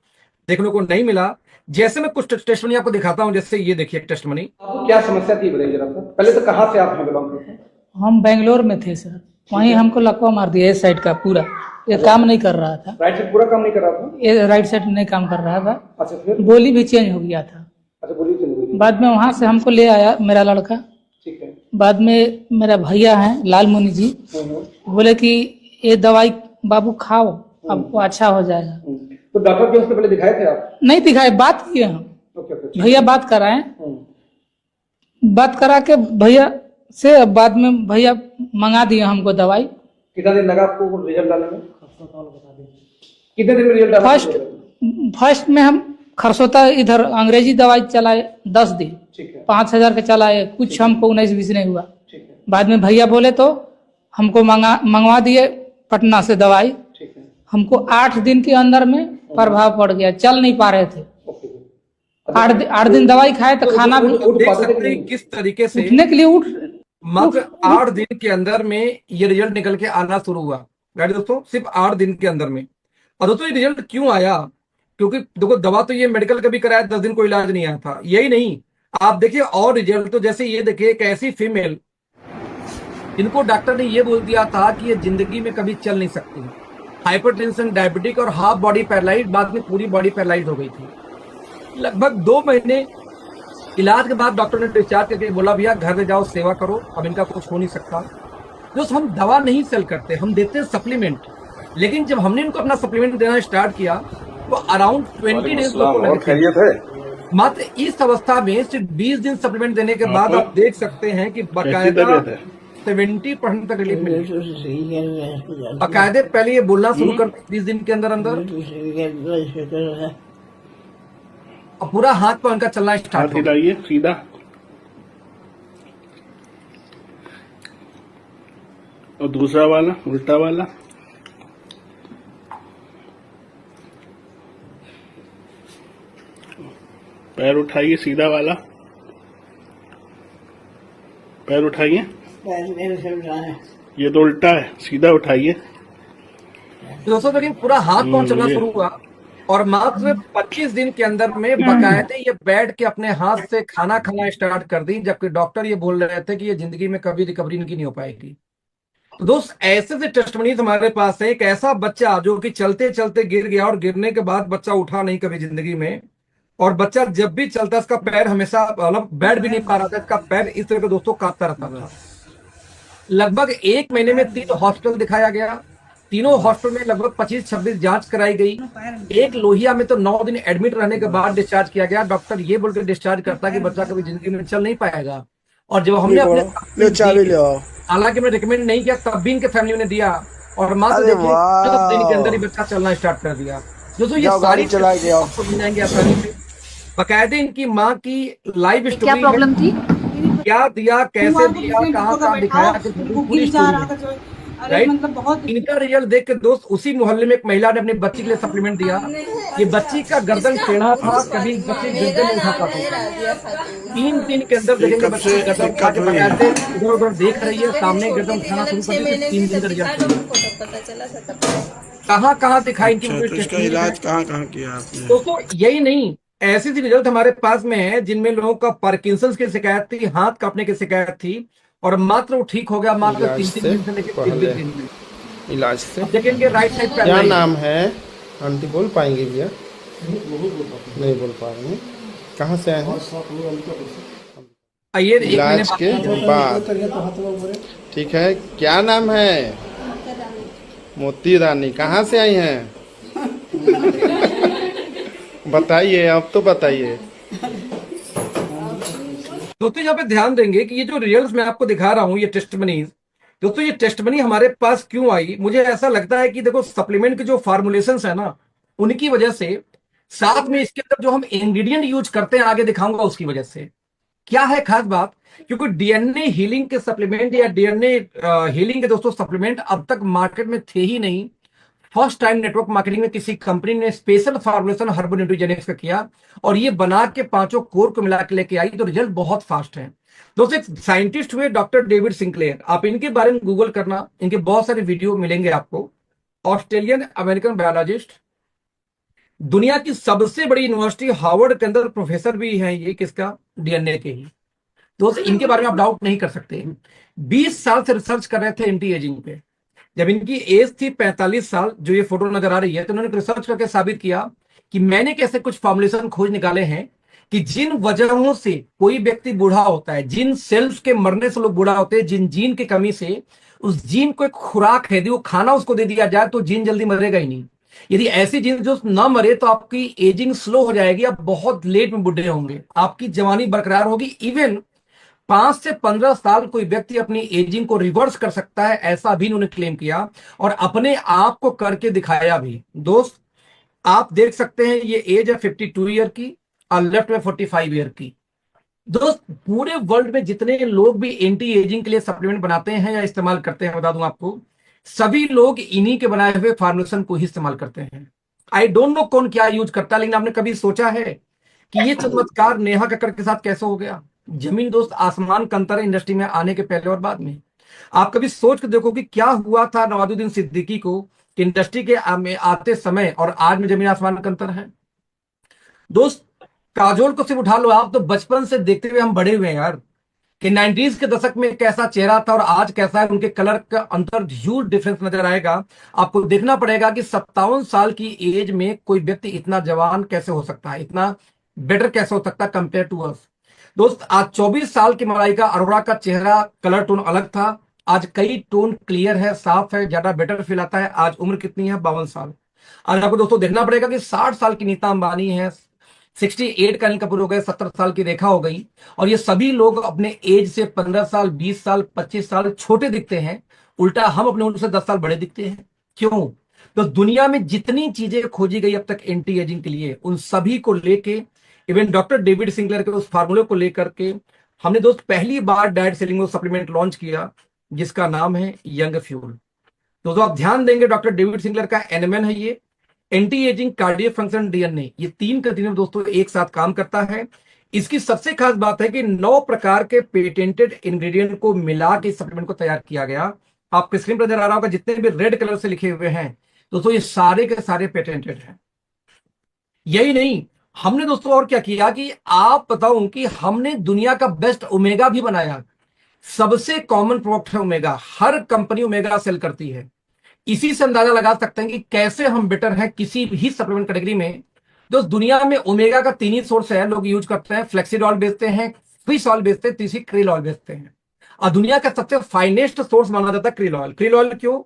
देखने को नहीं मिला। जैसे मैं कुछ टेस्ट मनी आपको दिखाता हूं, जैसे ये देखिए टेस्ट मनी। आपको क्या समस्या थी बताइए जरा। पहले तो कहाँ से आप बिलोंग करते हैं? हम बेंगलोर में थे सर, वहीं हमको लकवा मार दिया इस साइड का पूरा, ये काम नहीं कर रहा था। राइट साइड पूरा काम नहीं कर रहा था? ये राइट साइड नहीं काम कर रहा था। अच्छा, फिर? बोली भी चेंज हो गया था। अच्छा, बोली चेंज हो गई। बाद में वहां से हमको ले आया मेरा लड़का। ठीक है। बाद में मेरा भैया है लाल मुनि जी, बोले कि ये दवाई बाबू खाओ, आपको अच्छा हो जाएगा। तो डॉक्टर के उससे पहले दिखाए थे आप? नहीं दिखाए, बात किए हम। भैया बात कराए, बात करा के भैया से बाद में भैया मंगा दिए हमको दवाई। कितना दिन लगा आपको रिजल्ट आने में? कितने दिन में रिजल्ट आया? फर्स्ट में हम खरसोता इधर अंग्रेजी दवाई चलाए 10 दिन, 5,000 के चलाए, कुछ हमको 19-20 नहीं हुआ। बाद में भैया बोले तो हमको मंगवा दिए पटना से दवाई। हमको 8 दिन के अंदर में प्रभाव पड़ गया, चल नहीं पा रहे थे। 8 दिन दवाई खाए तो खाना भी देख सकते हैं किस तरीके से उठने के लिए मात्र 8 दिन के अंदर में ये रिजल्ट निकल के आना शुरू हुआ। राइट दोस्तों, सिर्फ 8 दिन के अंदर में। और दोस्तों ये रिजल्ट क्यों आया? क्योंकि देखो दवा तो ये मेडिकल का भी कराया, 10 दिन कोई इलाज नहीं आया था। यही नहीं, आप देखिए और रिजल्ट तो जैसे ये देखिए एक ऐसी फीमेल जिनको डॉक्टर ने ये बोल दिया था कि ये जिंदगी में कभी चल नहीं सकती, हाइपरटेंशन, डायबिटिक और हाफ बॉडी पैरालाइज, बाद में पूरी बॉडी पैरालाइज हो गई थी। लगभग 2 महीने इलाज के बाद डॉक्टर ने डिस्चार्ज करके बोला भैया घर में जाओ, सेवा करो, अब इनका कुछ हो नहीं सकता। दोस्त हम दवा नहीं सेल करते, हम देते हैं सप्लीमेंट। लेकिन जब हमने इनको अपना सप्लीमेंट देना स्टार्ट किया तो अराउंड 20 डेज मात्र इस अवस्था में सिर्फ 20 दिन सप्लीमेंट देने के बाद आप देख सकते हैं कि बाकायदा 70% तक रिलीफ मिली। बाकायदे पहले ये बोलना शुरू कर 20 दिन के अंदर अंदर, और पूरा हाथ पर उनका चलना स्टार्ट हो गया सीधा। और दूसरा वाला उल्टा वाला, पैर उठाइए, सीधा वाला पैर उठाइए। ये तो उल्टा है, सीधा उठाइए। दोस्तों लेकिन पूरा हाथ पांव चलना शुरू हुआ, और मात्र 25 दिन के अंदर में बाकायदे ये बैठ के अपने हाथ से खाना खाना स्टार्ट कर दी, जबकि डॉक्टर ये बोल रहे थे कि ये जिंदगी में कभी रिकवरी इनकी नहीं हो पाएगी। तो दोस्त ऐसे से टेस्टिमोनीज हमारे पास है। एक ऐसा बच्चा जो कि चलते चलते गिर गया और गिरने के बाद बच्चा उठा नहीं कभी जिंदगी में, और बच्चा जब भी चलता इसका पैर हमेशा मतलब बैठ भी नहीं पा रहा था, इसका पैर इस तरह के दोस्तों कांपता रहता था। लगभग 1 महीने में 3 हॉस्पिटल दिखाया गया, तीनों हॉस्पिटल में लगभग 25-26 जांच कराई गई। एक लोहिया में तो 9 दिन एडमिट रहने के बाद डिस्चार्ज किया गया। डॉक्टर ये बोल के डिस्चार्ज करता कि बच्चा कभी जिंदगी में चल नहीं पाएगा। और जब हमने अपने हालांकि मैं रिकमेंड नहीं किया, तब भी इनके फैमिली ने दिया, और मात्र देखिए 10 दिन के अंदर ही बच्चा चलना स्टार्ट कर दिया। दोस्तों ये सारी जाएंगे आसानी से। बाकायदे इनकी माँ की लाइफ स्टोरी, क्या प्रॉब्लम थी, क्या दिया, कैसे दिया, कहाँ दिखाया, पूरी स्टोरी। राइट, मतलब बहुत इनका रिजल्ट देख के दोस्त उसी मोहल्ले में एक महिला ने अपनी बच्ची के लिए सप्लीमेंट दिया। ये बच्ची का गर्दन टेढ़ा था, कभी बच्ची गर्दन नहीं उठा पाती। 3 दिन के अंदर देखेंगे बच्चे गर्दन उठा के बकायदे इधर उधर देख रही है, सामने गर्दन उठाना शुरू कर दी। 3 दिन का रिजल्ट कहाँ दिखाई इनकी इलाज कहाँ किया आपने? दोस्तों यही नहीं, ऐसी सी रिजल्ट हमारे पास में है जिनमें लोगों का पार्किंसंस की शिकायत थी, हाथ कांपने की शिकायत थी, और मात्र वो ठीक हो गया मात्र 3 दिन से लेकर 3 दिन में इलाज से। देखेंगे राइट साइड पे क्या नाम है आंटी, बोल पाएंगे भैया? नहीं बोल पा रहे हैं। कहाँ से आए हैं? आइए इलाज के बाद ठीक है। क्या नाम है? मोती रानी। कहाँ से आई हैं? बताइए, अब तो बताइए। दोस्तों यहाँ पे ध्यान देंगे कि ये जो रिजल्ट्स मैं आपको दिखा रहा हूँ, ये टेस्टिमनीज, दोस्तों ये टेस्ट मनी हमारे पास क्यों आई, मुझे ऐसा लगता है कि देखो सप्लीमेंट के जो फार्मुलेशंस है ना, उनकी वजह से, साथ में इसके अंदर जो हम इंग्रेडिएंट यूज करते हैं आगे दिखाऊंगा उसकी वजह से। क्या है खास बात, क्योंकि डीएनए हीलिंग के सप्लीमेंट या डीएनए हीलिंग के दोस्तों सप्लीमेंट अब तक मार्केट में थे ही नहीं। फर्स्ट टाइम नेटवर्क मार्केटिंग में किसी कंपनी ने स्पेशल फार्मुलेशन हर्बल न्यूट्रीजेनिक्स का किया और ये बना के पांचों कोर को मिला के लेके आई, तो रिजल्ट बहुत फास्ट है। दोस्तों एक साइंटिस्ट हुए डॉक्टर डेविड सिंक्लेयर, आप इनके बारे में गूगल करना, इनके बहुत सारे वीडियो मिलेंगे आपको। ऑस्ट्रेलियन अमेरिकन बायोलॉजिस्ट, दुनिया की सबसे बड़ी यूनिवर्सिटी हार्वर्ड के अंदर प्रोफेसर भी हैं ये, किसका, डीएनए के ही। दोस्त इनके बारे में आप डाउट नहीं कर सकते, 20 साल से रिसर्च कर रहे थे एंटी एजिंग पे। जब इनकी एज थी 45 साल, जो ये फोटो नजर आ रही है, तो उन्होंने रिसर्च करके साबित किया कि मैंने कैसे कुछ फॉर्मुलेशन खोज निकाले हैं कि जिन वजहों से कोई व्यक्ति बूढ़ा होता है, जिन सेल्स के मरने से लोग बूढ़ा होते हैं, जिन जीन की कमी से, उस जीन को एक खुराक है, यदि वो खाना उसको दे दिया जाए तो जीन जल्दी मरेगा ही नहीं। यदि ऐसी जीन जो ना मरे तो आपकी एजिंग स्लो हो जाएगी, आप बहुत लेट में बूढ़े होंगे, आपकी जवानी बरकरार होगी। इवन 5 से 15 साल कोई व्यक्ति अपनी एजिंग को रिवर्स कर सकता है, ऐसा भी उन्होंने क्लेम किया और अपने आप को करके दिखाया भी। दोस्त आप देख सकते हैं ये एज है 52 ईयर की और लेफ्ट में 45 ईयर की। दोस्त पूरे वर्ल्ड में जितने लोग भी एंटी एजिंग के लिए सप्लीमेंट बनाते हैं या इस्तेमाल करते हैं, बता दूं आपको, सभी लोग इन्हीं के बनाए हुए फार्मुलेशन को ही इस्तेमाल करते हैं। आई डोंट नो कौन क्या यूज करता है, लेकिन आपने कभी सोचा है कि ये चमत्कार नेहा कक्कड़ के साथ कैसे हो गया? जमीन दोस्त आसमान का अंतर है इंडस्ट्री में आने के पहले और बाद में। आप कभी सोच के देखो कि क्या हुआ था नवाजुद्दीन सिद्दीकी को कि इंडस्ट्री के में आते समय और आज में जमीन आसमान का अंतर है। दोस्त काजोल को सिर्फ उठा लो, आप तो बचपन से देखते हुए हम बड़े हुए हैं यार, कि 90s के दशक में कैसा चेहरा था और आज कैसा है, उनके कलर का अंतर ह्यूज डिफरेंस नजर आएगा। आपको देखना पड़ेगा कि 57 साल की एज में कोई व्यक्ति इतना जवान कैसे हो सकता है, इतना बेटर कैसे हो सकता है कंपेयर टू अस। दोस्त आज 24 साल की मलाइका अरोड़ा का चेहरा कलर टोन अलग था, आज कई टोन क्लियर है, साफ है, ज्यादा बेटर फील आता है। आज उम्र कितनी है? 52 साल। आज आपको दोस्तों देखना पड़ेगा कि 60 साल की नीता अंबानी है, 68 का अनिल कपूर हो गए, 70 साल की रेखा हो गई, और ये सभी लोग अपने एज से 15 साल, 20 साल, 25 साल छोटे दिखते हैं। उल्टा हम अपने उनसे 10 साल बड़े दिखते हैं। क्यों? तो दुनिया में जितनी चीजें खोजी गई अब तक एंटी एजिंग के लिए, उन सभी को लेके, इवन डॉक्टर डेविड सिंगलर के उस फार्मूले को लेकर के हमने दोस्त पहली बार डाइट सेलिंग सप्लीमेंट लॉन्च किया, जिसका नाम है यंग फ्यूल। दोस्तों आप ध्यान देंगे, डॉक्टर डेविड सिंगलर का एनएमएन है ये, anti ageing, cardio function, DNA, ये तीन का तीनों दोस्तों एक साथ काम करता है। इसकी सबसे खास बात है कि 9 प्रकार के पेटेंटेड इंग्रेडिएंट को मिला के सप्लीमेंट को तैयार किया गया। आपके स्क्रीन पर नजर आ रहा होगा जितने भी रेड कलर से लिखे हुए हैं दोस्तों, ये सारे के सारे पेटेंटेड हैं। यही नहीं, हमने दोस्तों और क्या किया कि आप बताऊं कि हमने दुनिया का बेस्ट ओमेगा भी बनाया। सबसे कॉमन प्रोडक्ट है ओमेगा, हर कंपनी ओमेगा सेल करती है। इसी से अंदाजा लगा सकते हैं कि कैसे हम बेटर हैं किसी भी सप्लीमेंट कैटेगरी में। दोस्त दुनिया में ओमेगा का 3 ही सोर्स है, लोग यूज करते हैं, फ्लेक्सीड ऑयल बेचते हैं, फिश ऑयल बेचते हैं, तीसरी क्रिल ऑयल बेचते हैं। और दुनिया का सबसे फाइनेस्ट सोर्स माना जाता है क्रिल ऑयल। क्रिल ऑयल क्यों?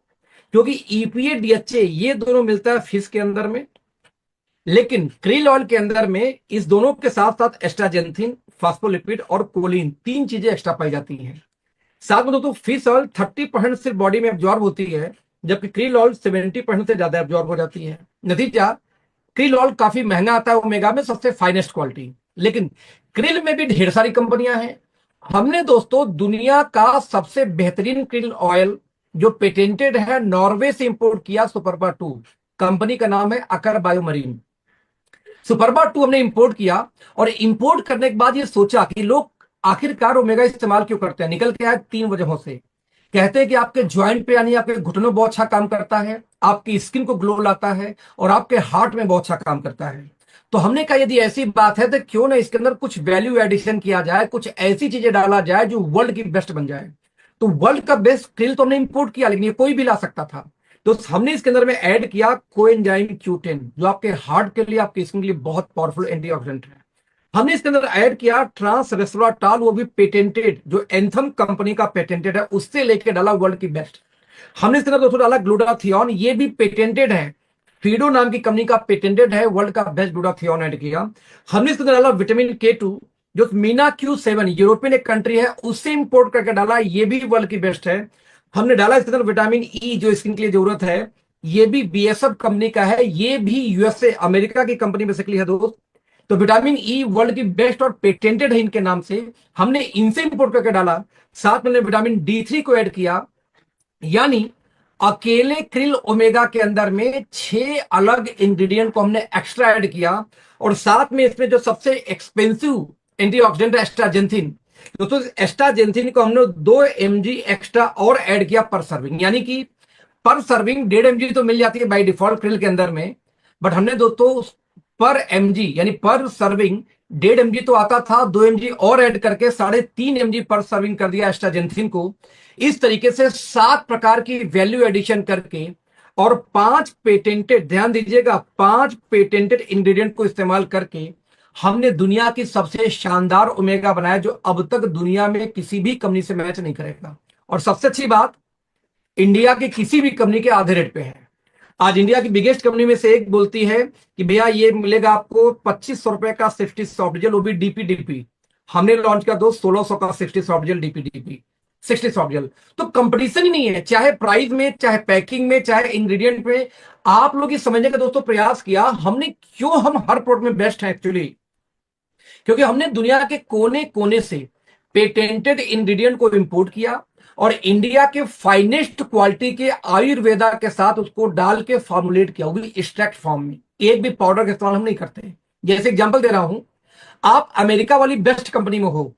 क्योंकि ईपीए, डीएचए ये दोनों मिलता है फिश के अंदर में, लेकिन क्रिल ऑयल के अंदर में इस दोनों के साथ साथ एस्ट्राजेंथिन, फास्फोलिपिड और कोलिन, 3 चीजें एक्स्ट्रा पाई जाती हैं। साथ में दोस्तों फिश ऑयल 30% सिर्फ बॉडी में एब्जॉर्ब होती है, जबकि क्रिल ऑयल 70% से ज्यादा एब्जॉर्ब हो जाती है। नतीजा, क्रिल ऑयल काफी महंगा आता है ओमेगा में, सबसे फाइनेस्ट क्वालिटी। लेकिन क्रिल में भी ढेर सारी कंपनियां हैं। हमने दोस्तों दुनिया का सबसे बेहतरीन क्रिल ऑयल जो पेटेंटेड है नॉर्वे से इंपोर्ट किया, सुपरबा 2, कंपनी का नाम है अकर बायोमरीन। सुपरबा 2 हमने इंपोर्ट किया और इंपोर्ट करने के बाद ये सोचा कि लोग आखिरकार ओमेगा इस्तेमाल क्यों करते हैं। निकल के आए 3 वजहों से। कहते हैं कि आपके ज्वाइंट पे यानी आपके घुटनों में बहुत अच्छा काम करता है, आपकी स्किन को ग्लो लाता है और आपके हार्ट में बहुत अच्छा काम करता है। तो हमने कहा यदि ऐसी बात है तो क्यों ना इसके अंदर कुछ वैल्यू एडिशन किया जाए, कुछ ऐसी चीजें डाला जाए जो वर्ल्ड की बेस्ट बन जाए। तो वर्ल्ड का बेस्ट क्रिल तो हमने इंपोर्ट किया, लेकिन ये कोई भी ला सकता था। तो हमने इसके अंदर में ऐड किया कोएंजाइम Q10, जो आपके हार्ट के लिए, आपकी स्किन के लिए बहुत पावरफुल एंटीऑक्सीडेंट है। हमने इसके अंदर ऐड किया ट्रांस रेस्वराट्रॉल, वो भी पेटेंटेड, जो एंथम कंपनी का पेटेंटेड है, उससे लेके डाला वर्ल्ड की बेस्ट। हमने इसके अंदर दोस्तों डाला ग्लूटाथियोन, ये भी पेटेंटेड है, फीडो नाम की कंपनी का पेटेंटेड है, वर्ल्ड का बेस्ट ग्लूटाथियोन ऐड किया। हमने इसके अंदर डाला विटामिन K2, जो मीना Q7 यूरोपियन एक कंट्री है, उससे इंपोर्ट करके डाला, ये भी वर्ल्ड की बेस्ट है। हमने डाला इसके अंदर विटामिन ई जो स्किन के लिए जरूरत है, ये भी बीएसएफ कंपनी का है, ये भी यूएसए अमेरिका की कंपनी बेसिकली है दोस्त। तो विटामिन ई वर्ल्ड की बेस्ट और पेटेंटेड है इनके नाम से, हमने इनसे इंपोर्ट करके डाला। साथ में हमने विटामिन डी3 को ऐड किया, यानी अकेले क्रिल ओमेगा के अंदर में 6 अलग इंग्रेडिएंट को हमने एक्स्ट्रा ऐड किया। और साथ में इसमें जो सबसे एक्सपेंसिव एंटीऑक्सीडेंट है एस्ट्राजेंथिन, दोस्तों एस्ट्राजेंथिन को हमने 2 mg एक्स्ट्रा और ऐड किया पर सर्विंग, यानी कि पर सर्विंग 1.5 mg तो मिल जाती है बाय डिफॉल्ट क्रिल के अंदर में, बट हमने दोस्तों पर mg यानी पर सर्विंग 1.5 mg तो आता था, 2 mg और ऐड करके 3.5 mg पर सर्विंग कर दिया एस्ट्राजेंथिन को। इस तरीके से 7 प्रकार की वैल्यू एडिशन करके और 5 पेटेंटेड, ध्यान दीजिएगा 5 पेटेंटेड इंग्रेडिएंट को इस्तेमाल करके हमने दुनिया की सबसे शानदार ओमेगा बनाया, जो अब तक दुनिया में किसी भी कंपनी से मैच नहीं करेगा। और सबसे अच्छी बात, इंडिया की किसी भी कंपनी के आधे रेट पे है। आज इंडिया की बिगेस्ट कंपनी में से एक बोलती है कि भैया ये मिलेगा आपको 2500 रुपए का 60 सॉफ्ट जेल, वो भी डीपी। हमने लॉन्च किया दोस्त 1600 का 60 soft gel, DP 60 soft gel. तो कंपटीशन ही नहीं है, चाहे प्राइस में, चाहे पैकिंग में, चाहे इंग्रेडिएंट में। आप लोग ये समझने का दोस्तों प्रयास किया हमने, क्यों हम हर प्रोडक्ट में बेस्ट है एक्चुअली, क्योंकि हमने दुनिया के कोने कोने से पेटेंटेड इंग्रेडिएंट को इंपोर्ट किया और इंडिया के फाइनेस्ट क्वालिटी के आयुर्वेदा के साथ उसको डाल के फॉर्मुलेट किया, वो भी एक्सट्रैक्ट फॉर्म में। एक भी पाउडर का इस्तेमाल हम नहीं करते। जैसे एग्जांपल दे रहा हूं, आप अमेरिका वाली बेस्ट कंपनी में हो,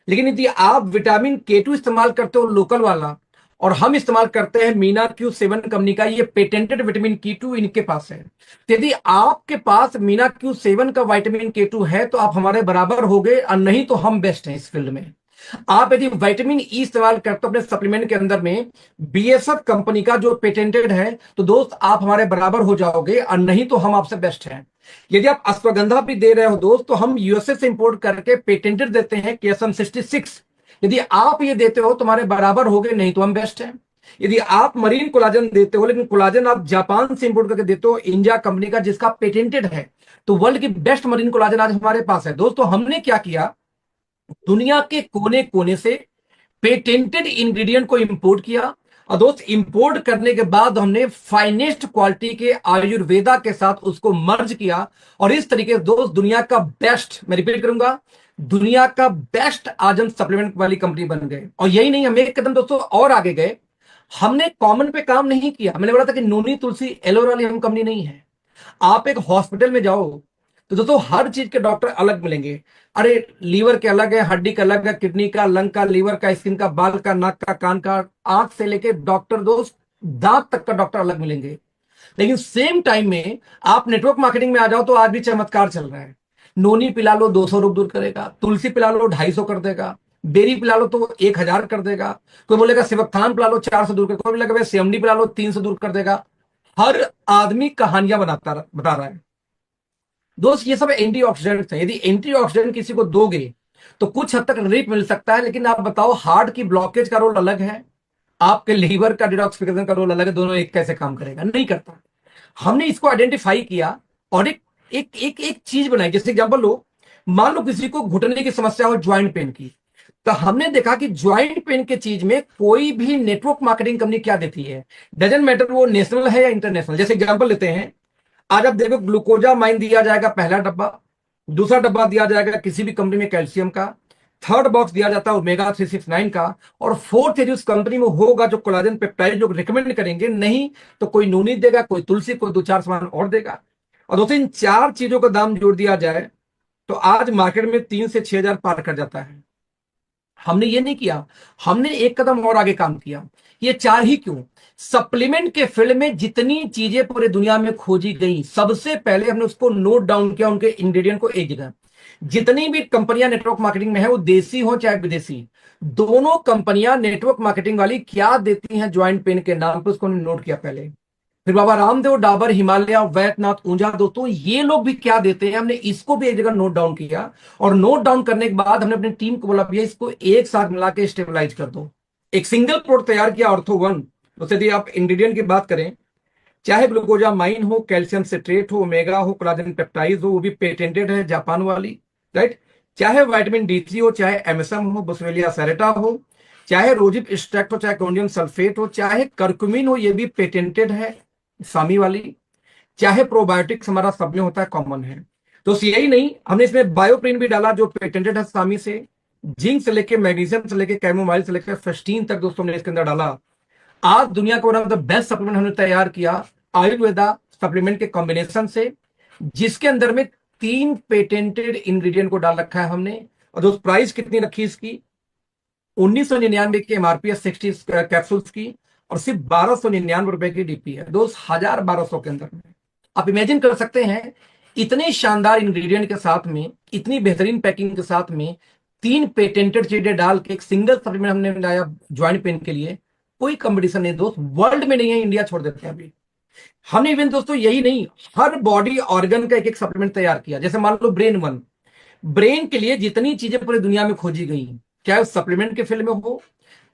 लेकिन यदि आप विटामिन K2 इस्तेमाल करते हो लोकल वाला, और हम इस्तेमाल करते हैं मीना Q7 कंपनी का, ये पेटेंटेड विटामिन K2 इनके पास है। तो यदि आपके पास मीना Q7 का विटामिन K2 है तो आप हमारे बराबर हो गए, और नहीं तो हम बेस्ट हैं इस फील्ड में। आप यदि विटामिन ई इस्तेमाल करते हो अपने सप्लीमेंट के अंदर में बीएसएफ कंपनी का जो पेटेंटेड है, तो दोस्त आप हमारे बराबर हो जाओगे, और नहीं तो हम आपसे बेस्ट हैं। यदि आप अश्वगंधा भी दे रहे हो दोस्त, तो हम यूएसए से इंपोर्ट करके पेटेंटेड देते हैं KSM 66। यदि आप ये देते हो तुम्हारे बराबर हो गए, नहीं तो हम बेस्ट हैं। यदि आप मरीन कोलाजन देते हो, लेकिन कोलाजन आप जापान से इंपोर्ट करके देते हो इंजा कंपनी का जिसका पेटेंटेड है, तो वर्ल्ड की बेस्ट मरीन कोलाजन आज हमारे पास है। दोस्तों हमने क्या किया, दुनिया के कोने कोने से पेटेंटेड इंग्रेडिएंट को इंपोर्ट किया, और दोस्त इंपोर्ट करने के बाद हमने फाइनेस्ट क्वालिटी के आयुर्वेदा के साथ उसको मर्ज किया, और इस तरीके से दोस्त दुनिया का बेस्ट, मैं रिपीट करूंगा, दुनिया का बेस्ट आज हम सप्लीमेंट वाली कंपनी बन गए। और यही नहीं, हम एक कदम दोस्तों और आगे गए, हमने कॉमन पे काम नहीं किया। मैंने बोला था कि नोनी तुलसी एलोवेरा वाली हम कंपनी नहीं है। आप एक हॉस्पिटल में जाओ तो दोस्तों हर चीज के डॉक्टर अलग मिलेंगे। अरे लीवर के अलग है, हड्डी का अलग है, किडनी का, लंग का, लीवर का, स्किन का, बाल का, नाक का, कान का, आंख से लेके डॉक्टर दोस्त दांत तक का डॉक्टर अलग मिलेंगे। लेकिन सेम टाइम में आप नेटवर्क मार्केटिंग में आ जाओ तो आज भी चमत्कार चल रहा है। नोनी पिला लो 200 रोग दूर करेगा, तुलसी पिला लो 250 कर देगा, बेरी पिला लो तो 1000 कर देगा, कोई बोलेगा सिवकथान पिला लो 400 दूर कर, कोई बोलेगा सेमडी पिला लो 300 दूर कर देगा। हर आदमी कहानियां बता रहा है दोस्त। ये सब एंटीऑक्सीडेंट्स हैं। यदि एंटीऑक्सीडेंट किसी को दोगे तो कुछ हद तक रिलीफ मिल सकता है, लेकिन आप बताओ हार्ट की ब्लॉकेज का रोल अलग है, आपके लीवर का डिटॉक्सिफिकेशन का रोल अलग है, दोनों एक कैसे काम करेगा, नहीं करता। हमने इसको आइडेंटिफाई किया और एक चीज बनाई। जैसे एग्जांपल लो, मान लो किसी को घुटने की समस्या हो, ज्वाइंट पेन की, तो हमने देखा कि ज्वाइंट पेन के चीज में कोई भी नेटवर्क मार्केटिंग कंपनी क्या देती है, डजंट मैटर वो नेशनल है या इंटरनेशनल। जैसे एग्जांपल लेते हैं, आज आप देखो ग्लूकोजामाइन दिया जाएगा पहला डब्बा, दूसरा डब्बा दिया जाएगा किसी भी कंपनी में कैल्शियम का, थर्ड बॉक्स दिया जाता है ओमेगा 369 का, और फोर्थ यदि उस कंपनी में होगा जो कोलाजन पेप्टाइड जो रिकमेंड करेंगे, नहीं तो कोई नूनी देगा, कोई तुलसी, कोई 2-4 सामान और देगा। और दोस्तों इन 4 चीजों का दाम जोड़ दिया जाए तो आज मार्केट में 3 से 6 हजार पार कर जाता है। हमने ये नहीं किया, हमने एक कदम और आगे काम किया। ये 4 ही क्यों, सप्लीमेंट के फील्ड में जितनी चीजें पूरे दुनिया में खोजी गई, सबसे पहले हमने उसको नोट डाउन किया, उनके इंग्रेडिएंट को एक जगह। जितनी भी कंपनियां नेटवर्क मार्केटिंग में है, वो देसी हो चाहे विदेशी, दोनों कंपनियां नेटवर्क मार्केटिंग वाली क्या देती हैं ज्वाइंट पेन के नाम पर, उसको नोट किया पहले। फिर बाबा रामदेव, डाबर, हिमालय, वैद्यनाथ, ऊंझा, दोस्तों ये लोग भी क्या देते हैं, हमने इसको भी एक जगह नोट डाउन किया। और नोट डाउन करने के बाद हमने अपनी टीम को बोला भैया इसको एक साथ मिला के स्टेबलाइज कर दो, एक सिंगल प्रोडक्ट तैयार किया, ऑर्थो1। तो यदि आप इंग्रेडिएंट की बात करें, चाहे ग्लूकोजामाइन हो, कैल्शियम सिट्रेट हो, ओमेगा हो, कोलाजन पेप्टाइड हो, वो भी पेटेंटेड है जापान वाली, राइट, चाहे विटामिन D3 हो, चाहे MSM हो, बोस्वेलिया सेरेटा हो, चाहे रोजिप एक्सट्रैक्ट हो, चाहे कोंडियम सल्फेट हो, चाहे करक्यूमिन हो, ये भी पेटेंटेड है सामी वाली, चाहे प्रोबायोटिक्स हमारा सब में होता है, कॉमन है। तो यही नहीं, हमने इसमें बायोप्रिन भी डाला जो पेटेंटेड है सामी से, जिंक से लेके मैग्नीशियम से लेके कैमोमाइल से लेकर फेस्टीन तक दोस्तों हमने इसके अंदर डाला। आज दुनिया का one of the best supplement हमने तैयार किया आयुर्वेदा सप्लीमेंट के कॉम्बिनेशन से, जिसके अंदर में 3 पेटेंटेड इंग्रेडिएंट को डाल रखा है हमने। और दोस्त प्राइस कितनी रखी इसकी, 1999 की एमआरपी है 60 कैप्सूल्स की, और सिर्फ 1299 रुपए की डीपी है दोस्त, 1200 के अंदर में। आप इमेजिन कर सकते हैं, इतने शानदार इंग्रेडिएंट के साथ में, इतनी बेहतरीन पैकिंग के साथ में 3 पेटेंटेड चीजें डाल के एक सिंगल सप्लीमेंट हमने बनाया ज्वाइंट पेन के लिए। कोई कंपटीशन नहीं दोस्त, वर्ल्ड में नहीं है, इंडिया छोड़ देते हैं अभी। हमने इवन दोस्तों यही नहीं, हर बॉडी ऑर्गन का एक एक सप्लीमेंट तैयार किया। जैसे मान लो ब्रेन वन, ब्रेन के लिए जितनी चीजें पूरी दुनिया में खोजी गई, चाहे सप्लीमेंट के फील्ड में हो,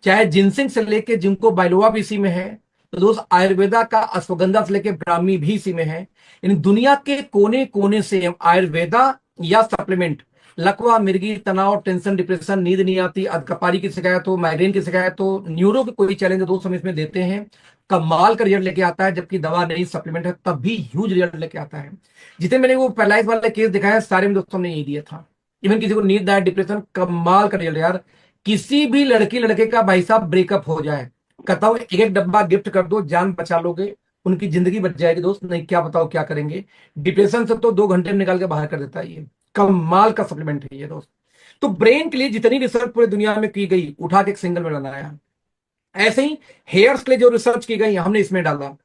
चाहे जिनसिंग से लेके जिनको बाइलोवा भी इसी में है, तो दोस्त आयुर्वेदा का अश्वगंधा से लेके ब्राह्मी भी इसी में है। यानी दुनिया के कोने कोने से आयुर्वेदा या सप्लीमेंट, लकवा, मिर्गी, तनाव, टेंशन, डिप्रेशन, नींद नहीं आती, अधकपारी की शिकायत हो, माइग्रेन की शिकायत हो, न्यूरो के कोई चैलेंज हो, दोस्त हम इसमें देते हैं, कमाल का रिजल्ट लेके आता है। जबकि दवा नहीं सप्लीमेंट है तब भी ह्यूज रिजल्ट लेके आता है। जितने मैंने वो पैरालाइज वाला केस दिखाया सारे में दोस्तों ने यही दिया था। इवन किसी को नींद आया, डिप्रेशन, कमाल का रिजल्ट यार। किसी भी लड़की लड़के का भाई साहब ब्रेकअप हो जाए, कहता हूं एक एक डब्बा गिफ्ट कर दो, जान बचा लोगे, उनकी जिंदगी बच जाएगी दोस्त। नहीं क्या बताओ क्या करेंगे, डिप्रेशन से तो 2 घंटे में निकाल के बाहर कर देता है ये, कमाल का सप्लीमेंट है ये दोस्त। तो ब्रेन के लिए जितनी रिसर्च पूरी दुनिया में की गई, उठा के एक सिंगल में बनाया। ऐसे ही हेयर्स के लिए जो रिसर्च की गई हमने इसमें डाला।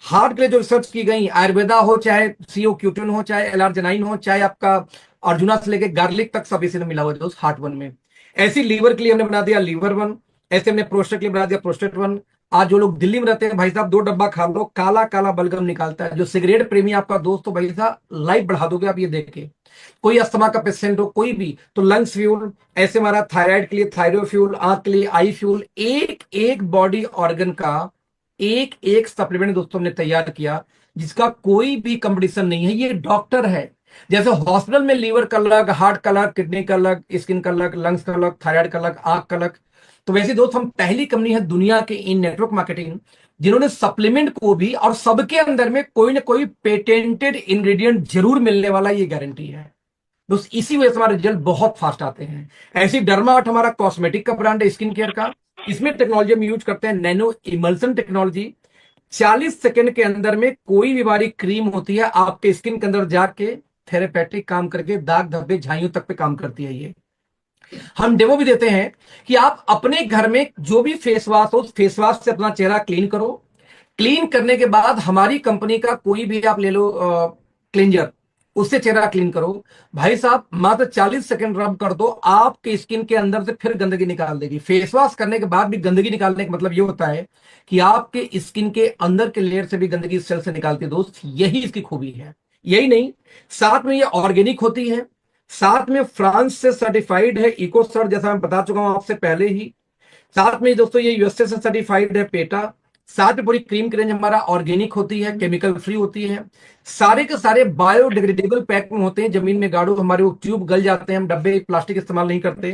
हार्ट के लिए जो रिसर्च की गई, आयुर्वेदा हो, चाहे सीओ क्यूटिन हो, चाहे एलआर्जिनाइन हो, चाहे आपका अर्जुना से लेके गार्लिक तक, सब इसी में मिला हुआ है दोस्त हार्ट वन में। ऐसी लीवर के लिए हमने बना दिया लीवर वन, ऐसे हमने प्रोस्टेट के लिए बना दिया प्रोस्टेट वन। आज जो लोग दिल्ली में रहते हैं भाई साहब, 2 डब्बा खा लो, काला काला बलगम निकालता है। जो सिगरेट प्रेमी आपका दोस्त हो भाई साहब, लाइफ बढ़ा दोगे आप ये देख के। कोई अस्थमा का पेशेंट हो, कोई भी, तो लंग्स फ्यूल, ऐसे हमारा थायराइड के लिए थायरो फ्यूल, आंख के लिए आई फ्यूल, एक एक बॉडी ऑर्गन का एक एक सप्लीमेंट दोस्तों हमने तैयार किया, जिसका कोई भी कंपटीशन नहीं है। ये डॉक्टर है। जैसे हॉस्पिटल में लीवर का अलग, हार्ट का अलग, किडनी का अलग, स्किन का अलग, लंग्स का अलग, थायराइड का अलग, आंख का अलग, तो वैसे दोस्त हम पहली कंपनी है दुनिया के इन नेटवर्क मार्केटिंग जिन्होंने सप्लीमेंट को भी, और सबके अंदर में कोई ना कोई पेटेंटेड इंग्रेडिएंट जरूर मिलने वाला, ये गारंटी है दोस्त। इसी वजह से हमारे रिजल्ट बहुत फास्ट आते हैं। ऐसी डर्माट हमारा कॉस्मेटिक का ब्रांड है, स्किन केयर का। इसमें टेक्नोलॉजी हम यूज करते हैं नैनो इमल्सन टेक्नोलॉजी। 40 सेकंड के अंदर में कोई भी हमारी क्रीम होती है आपके स्किन के अंदर जाके थेरेपेटिक काम करके दाग धब्बे झाइयों तक पे काम करती है ये। हम डेमो भी देते हैं कि आप अपने घर में जो भी फेस वॉश हो, फेस वॉश से अपना चेहरा क्लीन करो। क्लीन करने के बाद हमारी कंपनी का कोई भी आप ले लो क्लींजर, उससे चेहरा क्लीन करो भाई साहब, मात्र 40 सेकंड रब कर दो, आपके स्किन के अंदर से फिर गंदगी निकाल देगी। फेस वॉश करने के बाद भी गंदगी निकालने का मतलब ये होता है कि आपके स्किन के अंदर के लेयर से भी गंदगी सेल से निकालती है दोस्त। यही इसकी खूबी है। यही नहीं, साथ में ये ऑर्गेनिक होती है, साथ में फ्रांस से सर्टिफाइड है इको सर्ट, जैसा मैं बता चुका हूं आपसे पहले ही। साथ में दोस्तों ये यूएसए से सर्टिफाइड है पेटा। साथ में पूरी क्रीम की रेंज हमारा ऑर्गेनिक होती है, केमिकल फ्री होती है। सारे के सारे बायोडिग्रेडेबल पैक में होते हैं, जमीन में गाड़ो हमारे वो ट्यूब गल जाते हैं, हम डब्बे प्लास्टिक इस्तेमाल नहीं करते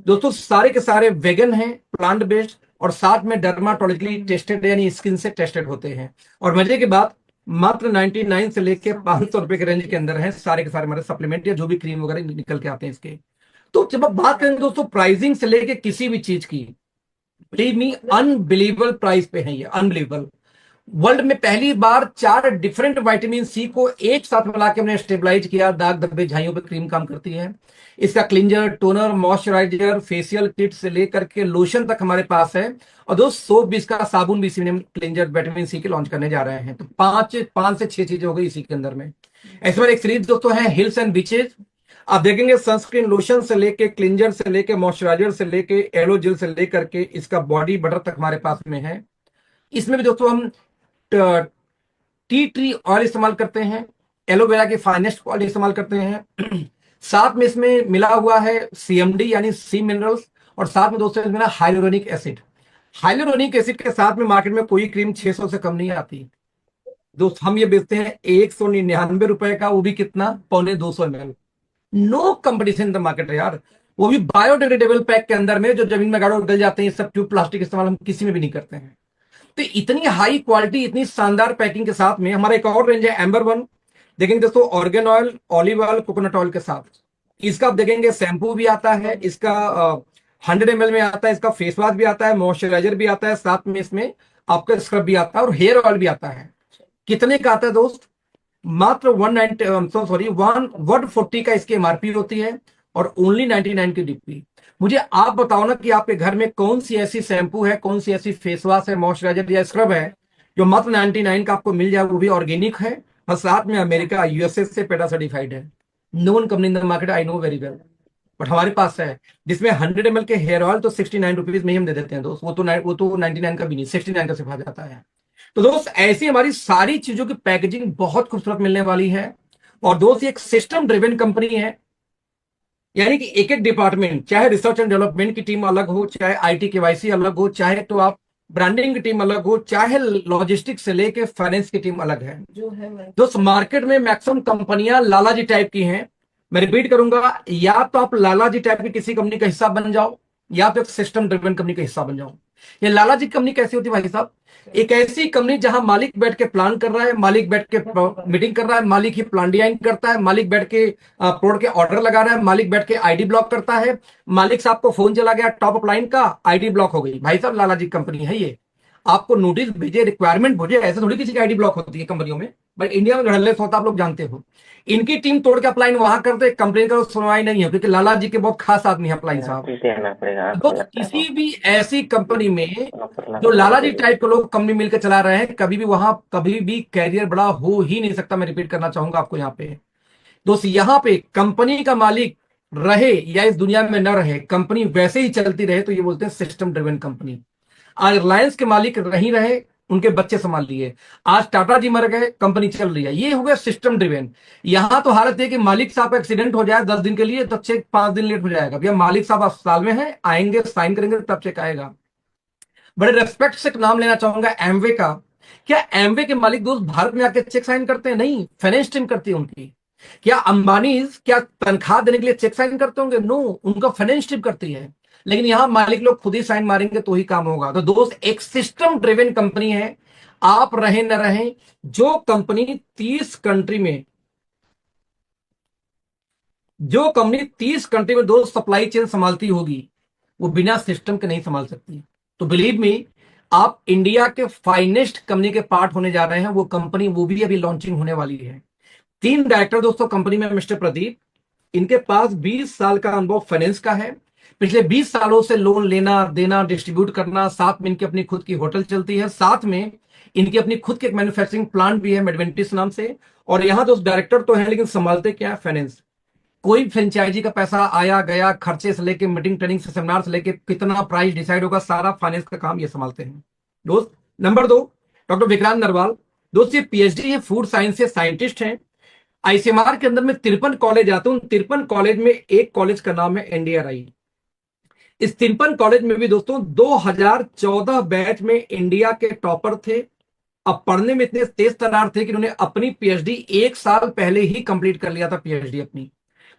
दोस्तों। सारे के सारे वेगन हैं, प्लांट बेस्ड, और साथ में डर्माटोलॉजिकली टेस्टेड यानी स्किन से टेस्टेड होते हैं। और मजे की बात, मात्र 99 से लेके 500 रुपए के रेंज के अंदर है सारे के सारे हमारे सप्लीमेंट या जो भी क्रीम वगैरह निकल के आते हैं इसके। तो जब आप बात करें दोस्तों प्राइसिंग से लेके किसी भी चीज की, बिलीव मी अनबिलीवेबल प्राइस पे है ये, अनबिलीवेबल। वर्ल्ड में पहली बार 4 डिफरेंट विटामिन सी को एक साथ मिला के हमने स्टेबलाइज किया। दाग धब्बे झाइयों पे क्रीम काम करती है। इसका cleanser, toner, moisturiser, facial kit से लेकर के लोशन तक हमारे पास है। और दोस्त सोप भी, इसका साबुन भी इसी में क्लिंजर विटामिन सी के लॉन्च करने जा रहे हैं। तो 5 से 6 चीजें हो गई इसी के अंदर में। ऐसे में एक सीरीज दोस्तों है हिल्स एंड बीचेज। आप देखेंगे सनस्क्रीन लोशन से लेके, क्लिंजर से लेके, मॉइस्चराइजर से लेके, एलो जेल से लेकर के इसका बॉडी बटर तक हमारे पास में है। इसमें भी दोस्तों हम टी ट्री ऑयल इस्तेमाल करते हैं, एलोवेरा की फाइनेस्ट ऑयल इस्तेमाल करते हैं। साथ में इसमें मिला हुआ है सीएमडी यानी सी मिनरल्स, और साथ में दोस्तों इसमें हाइलोरोनिक एसिड। हाइलोरोनिक एसिड के साथ में मार्केट में कोई क्रीम 600 से कम नहीं आती दोस्त। हम ये बेचते हैं 199 रुपए का, वो भी कितना, 250 ml। No competition in the market है यार। वो भी बायोडिग्रेडेबल पैक के अंदर में, जो जमीन में गाड़ो गल जाते हैं। ये सब ट्यूब प्लास्टिक इस्तेमाल हम किसी में भी नहीं करते हैं। तो इतनी हाई क्वालिटी, इतनी शानदार पैकिंग के साथ में हमारा एक और रेंज है एम्बर वन। देखेंगे दोस्तों, organ oil, olive oil, coconut oil के साथ इसका आप देखेंगे शैम्पू भी आता है, इसका 100 ml में आता है, इसका फेस वॉश भी आता है, मॉइस्चराइजर भी आता है, साथ में इसमें आपका स्क्रब भी आता है और हेयर ऑयल भी आता है। कितने का आता है दोस्त? मात्र 140 का इसकी एमआरपी होती है और ओनली 99 की डिप्पी। मुझे आप बताओ ना कि आपके घर में कौन सी ऐसी शैम्पू है, कौन सी ऐसी फेस वॉश है, मॉइस्चराइजर या स्क्रब है जो मात्र 99 का आपको मिल जाए, वो भी ऑर्गेनिक है और साथ में अमेरिका यूएसए से पेटा सर्टिफाइड है। Known company in the market, I know very well, but हमारे पास है। जिसमें 100 ml के हेयर ऑयल तो 69 रुपीज में ही हम दे देते हैं दोस्त। वो तो 99 का भी नहीं, 69 का सिर्फ आ जाता है। तो दोस्त ऐसी हमारी सारी चीजों की पैकेजिंग बहुत खूबसूरत मिलने वाली है। और दोस्त ये एक सिस्टम ड्रिवन कंपनी है, यानी कि एक एक डिपार्टमेंट, चाहे रिसर्च एंड डेवलपमेंट की टीम अलग हो, चाहे आईटी केवाईसी अलग हो, चाहे तो आप ब्रांडिंग की टीम अलग हो, चाहे लॉजिस्टिक्स से लेके फाइनेंस की टीम अलग है। दोस्त मार्केट में मैक्सिमम कंपनियां लालाजी टाइप की हैं। मैं रिपीट करूंगा, या तो आप लालाजी टाइप की किसी कंपनी का हिस्सा बन जाओ, या तो एक सिस्टम ड्रिवन कंपनी का हिस्सा बन जाओ। ये लालाजी कंपनी कैसी होती है भाई साहब? एक ऐसी कंपनी जहां मालिक बैठ के प्लान कर रहा है, मालिक बैठ के मीटिंग कर रहा है, मालिक ही प्लान डिजाइन करता है, मालिक बैठ के प्रोडक्ट के ऑर्डर लगा रहा है, मालिक बैठ के आईडी ब्लॉक करता है। मालिक साहब को फोन चला गया टॉप अप लाइन का, आईडी ब्लॉक हो गई। भाई साहब लालाजी कंपनी है ये। आपको नोटिस भेजे, रिक्वायरमेंट भेजे, ऐसे थोड़ी किसी की आईडी ब्लॉक होती है कंपनियों में। बट इंडिया में धड़ल्लेस होता, आप लोग जानते हो। इनकी टीम तोड़ के अपलाइन वहां करते, कंप्लेन करो सुनवाई नहीं है, क्योंकि लाला जी के बहुत खास आदमी है अपलाइन साहब। तो किसी भी ऐसी कंपनी में जो लाला जी टाइप के लोग कंपनी मिलकर चला रहे हैं, कभी भी वहां कभी भी कैरियर बड़ा हो ही नहीं सकता। मैं रिपीट करना चाहूंगा आपको यहाँ पे दोस्त, यहाँ पे कंपनी का मालिक रहे या इस दुनिया में न रहे, कंपनी वैसे ही चलती रहे, तो ये बोलते हैं सिस्टम ड्रिवन कंपनी। आज रिलायंस के मालिक नहीं रहे, उनके बच्चे संभाल लिए। आज टाटा जी मर गए, कंपनी चल रही है। ये हो गया सिस्टम ड्रिवन। यहां तो हालत है कि मालिक साहब का एक्सीडेंट हो जाए 10 दिन के लिए तो चेक 5 दिन लेट हो जाएगा। भैया मालिक साहब अस्पताल में है, आएंगे साइन करेंगे तब चेक आएगा। बड़े रेस्पेक्ट से नाम लेना चाहूंगा एमवे का। क्या एमवे के मालिक दोस्त भारत में आके चेक साइन करते हैं? नहीं, फाइनेंस टीम करती है उनकी। क्या अंबानी क्या तनख्वाह देने के लिए चेक साइन करते होंगे? नो, उनका फाइनेंस टीम करती है। लेकिन यहां मालिक लोग खुद ही साइन मारेंगे तो ही काम होगा। तो दोस्त एक सिस्टम ड्रिवन कंपनी है। आप रहे न रहे, जो कंपनी 30 कंट्री में दोस्त सप्लाई चेन संभालती होगी, वो बिना सिस्टम के नहीं संभाल सकती। तो बिलीव मी, आप इंडिया के फाइनेस्ट कंपनी के पार्ट होने जा रहे हैं। वो कंपनी वो भी अभी लॉन्चिंग होने वाली है। 3 डायरेक्टर दोस्तों कंपनी में, मिस्टर प्रदीप, इनके पास 20 साल का अनुभव फाइनेंस का है। पिछले 20 सालों से लोन लेना देना, डिस्ट्रीब्यूट करना, साथ में इनकी अपनी खुद की होटल चलती है, साथ में इनकी अपनी खुद की एक मैन्युफैक्चरिंग प्लांट भी है मेडवेंटिस नाम से। और यहां दोस्त डायरेक्टर तो है, लेकिन संभालते क्या है? फाइनेंस। कोई फ्रेंचाइजी का पैसा आया गया, खर्चे से लेके मीटिंग ट्रेनिंग से सेमिनार से लेके कितना प्राइस डिसाइड होगा, सारा फाइनेंस का काम ये संभालते हैं दोस्त। Number 2, doctor Vikrant Narwal. दोस्त ये पीएचडी है, फूड साइंस से साइंटिस्ट हैं। आईसीएमआर के अंदर में 53 कॉलेज आते हैं। उन 53 कॉलेज में एक कॉलेज का नाम है एनडीआरआई। इस 53 कॉलेज में भी दोस्तों 2014 बैच में इंडिया के टॉपर थे। अब पढ़ने में इतने तेज तरार थे कि उन्होंने अपनी पीएचडी 1 साल पहले ही कंप्लीट कर लिया था पीएचडी अपनी।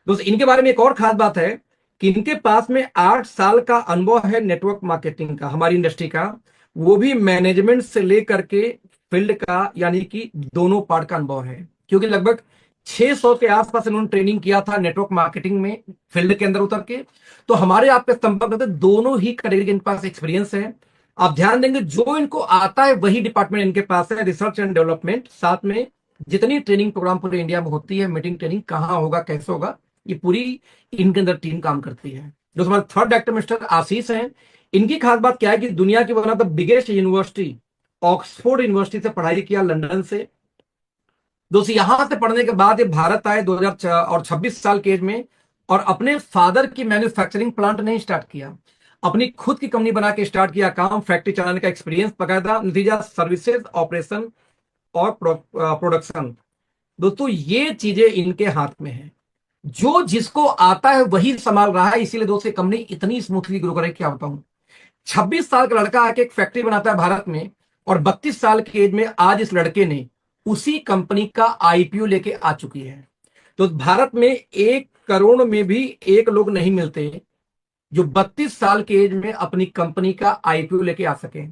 दोस्त इनके बारे में एक और खास बात है कि इनके पास में 8 साल का अनुभव है नेटवर्क मार्केटिंग का, हमारी इंडस्ट्री का, वो भी मैनेजमेंट से लेकर के फील्ड का, यानी कि दोनों पार्ट का अनुभव है। क्योंकि लगभग 600 के आसपास इन्होंने ट्रेनिंग किया था नेटवर्क मार्केटिंग में, फील्ड के अंदर उतर के। तो हमारे आपके संपर्क में दोनों ही कैटेगरी के इनके पास एक्सपीरियंस है। आप ध्यान देंगे, जो इनको आता है वही डिपार्टमेंट इनके पास है, रिसर्च एंड डेवलपमेंट। साथ में जितनी ट्रेनिंग प्रोग्राम पूरे इंडिया में होती है, मीटिंग ट्रेनिंग कहाँ होगा, कैसे होगा, ये पूरी इनके अंदर टीम काम करती है। जो हमारे 3rd डायरेक्टर मिस्टर आशीष हैं, इनकी खास बात क्या है कि दुनिया की one of the biggest university Oxford university से पढ़ाई किया, लंदन से। दोस्तों यहां से पढ़ने के बाद ये भारत आए 2026 साल के एज में, और अपने फादर की मैन्युफैक्चरिंग प्लांट नहीं स्टार्ट किया, अपनी खुद की कंपनी बना के स्टार्ट किया काम। फैक्ट्री चलाने का एक्सपीरियंस, बकायदा नतीजा सर्विसेज, ऑपरेशन और प्रोडक्शन। दोस्तों ये चीजें इनके हाथ में है। जो जिसको आता है वही संभाल रहा है। इसीलिए दोस्तों कंपनी इतनी स्मूथली ग्रो करे, क्या बताऊं। 26 साल का लड़का आके एक फैक्ट्री बनाता है भारत में, और 32 साल की एज में आज इस लड़के ने उसी कंपनी का आईपीओ लेके आ चुकी है। तो भारत में एक करोड़ में भी एक लोग नहीं मिलते जो 32 साल की एज में अपनी कंपनी का आईपीओ लेके आ सके।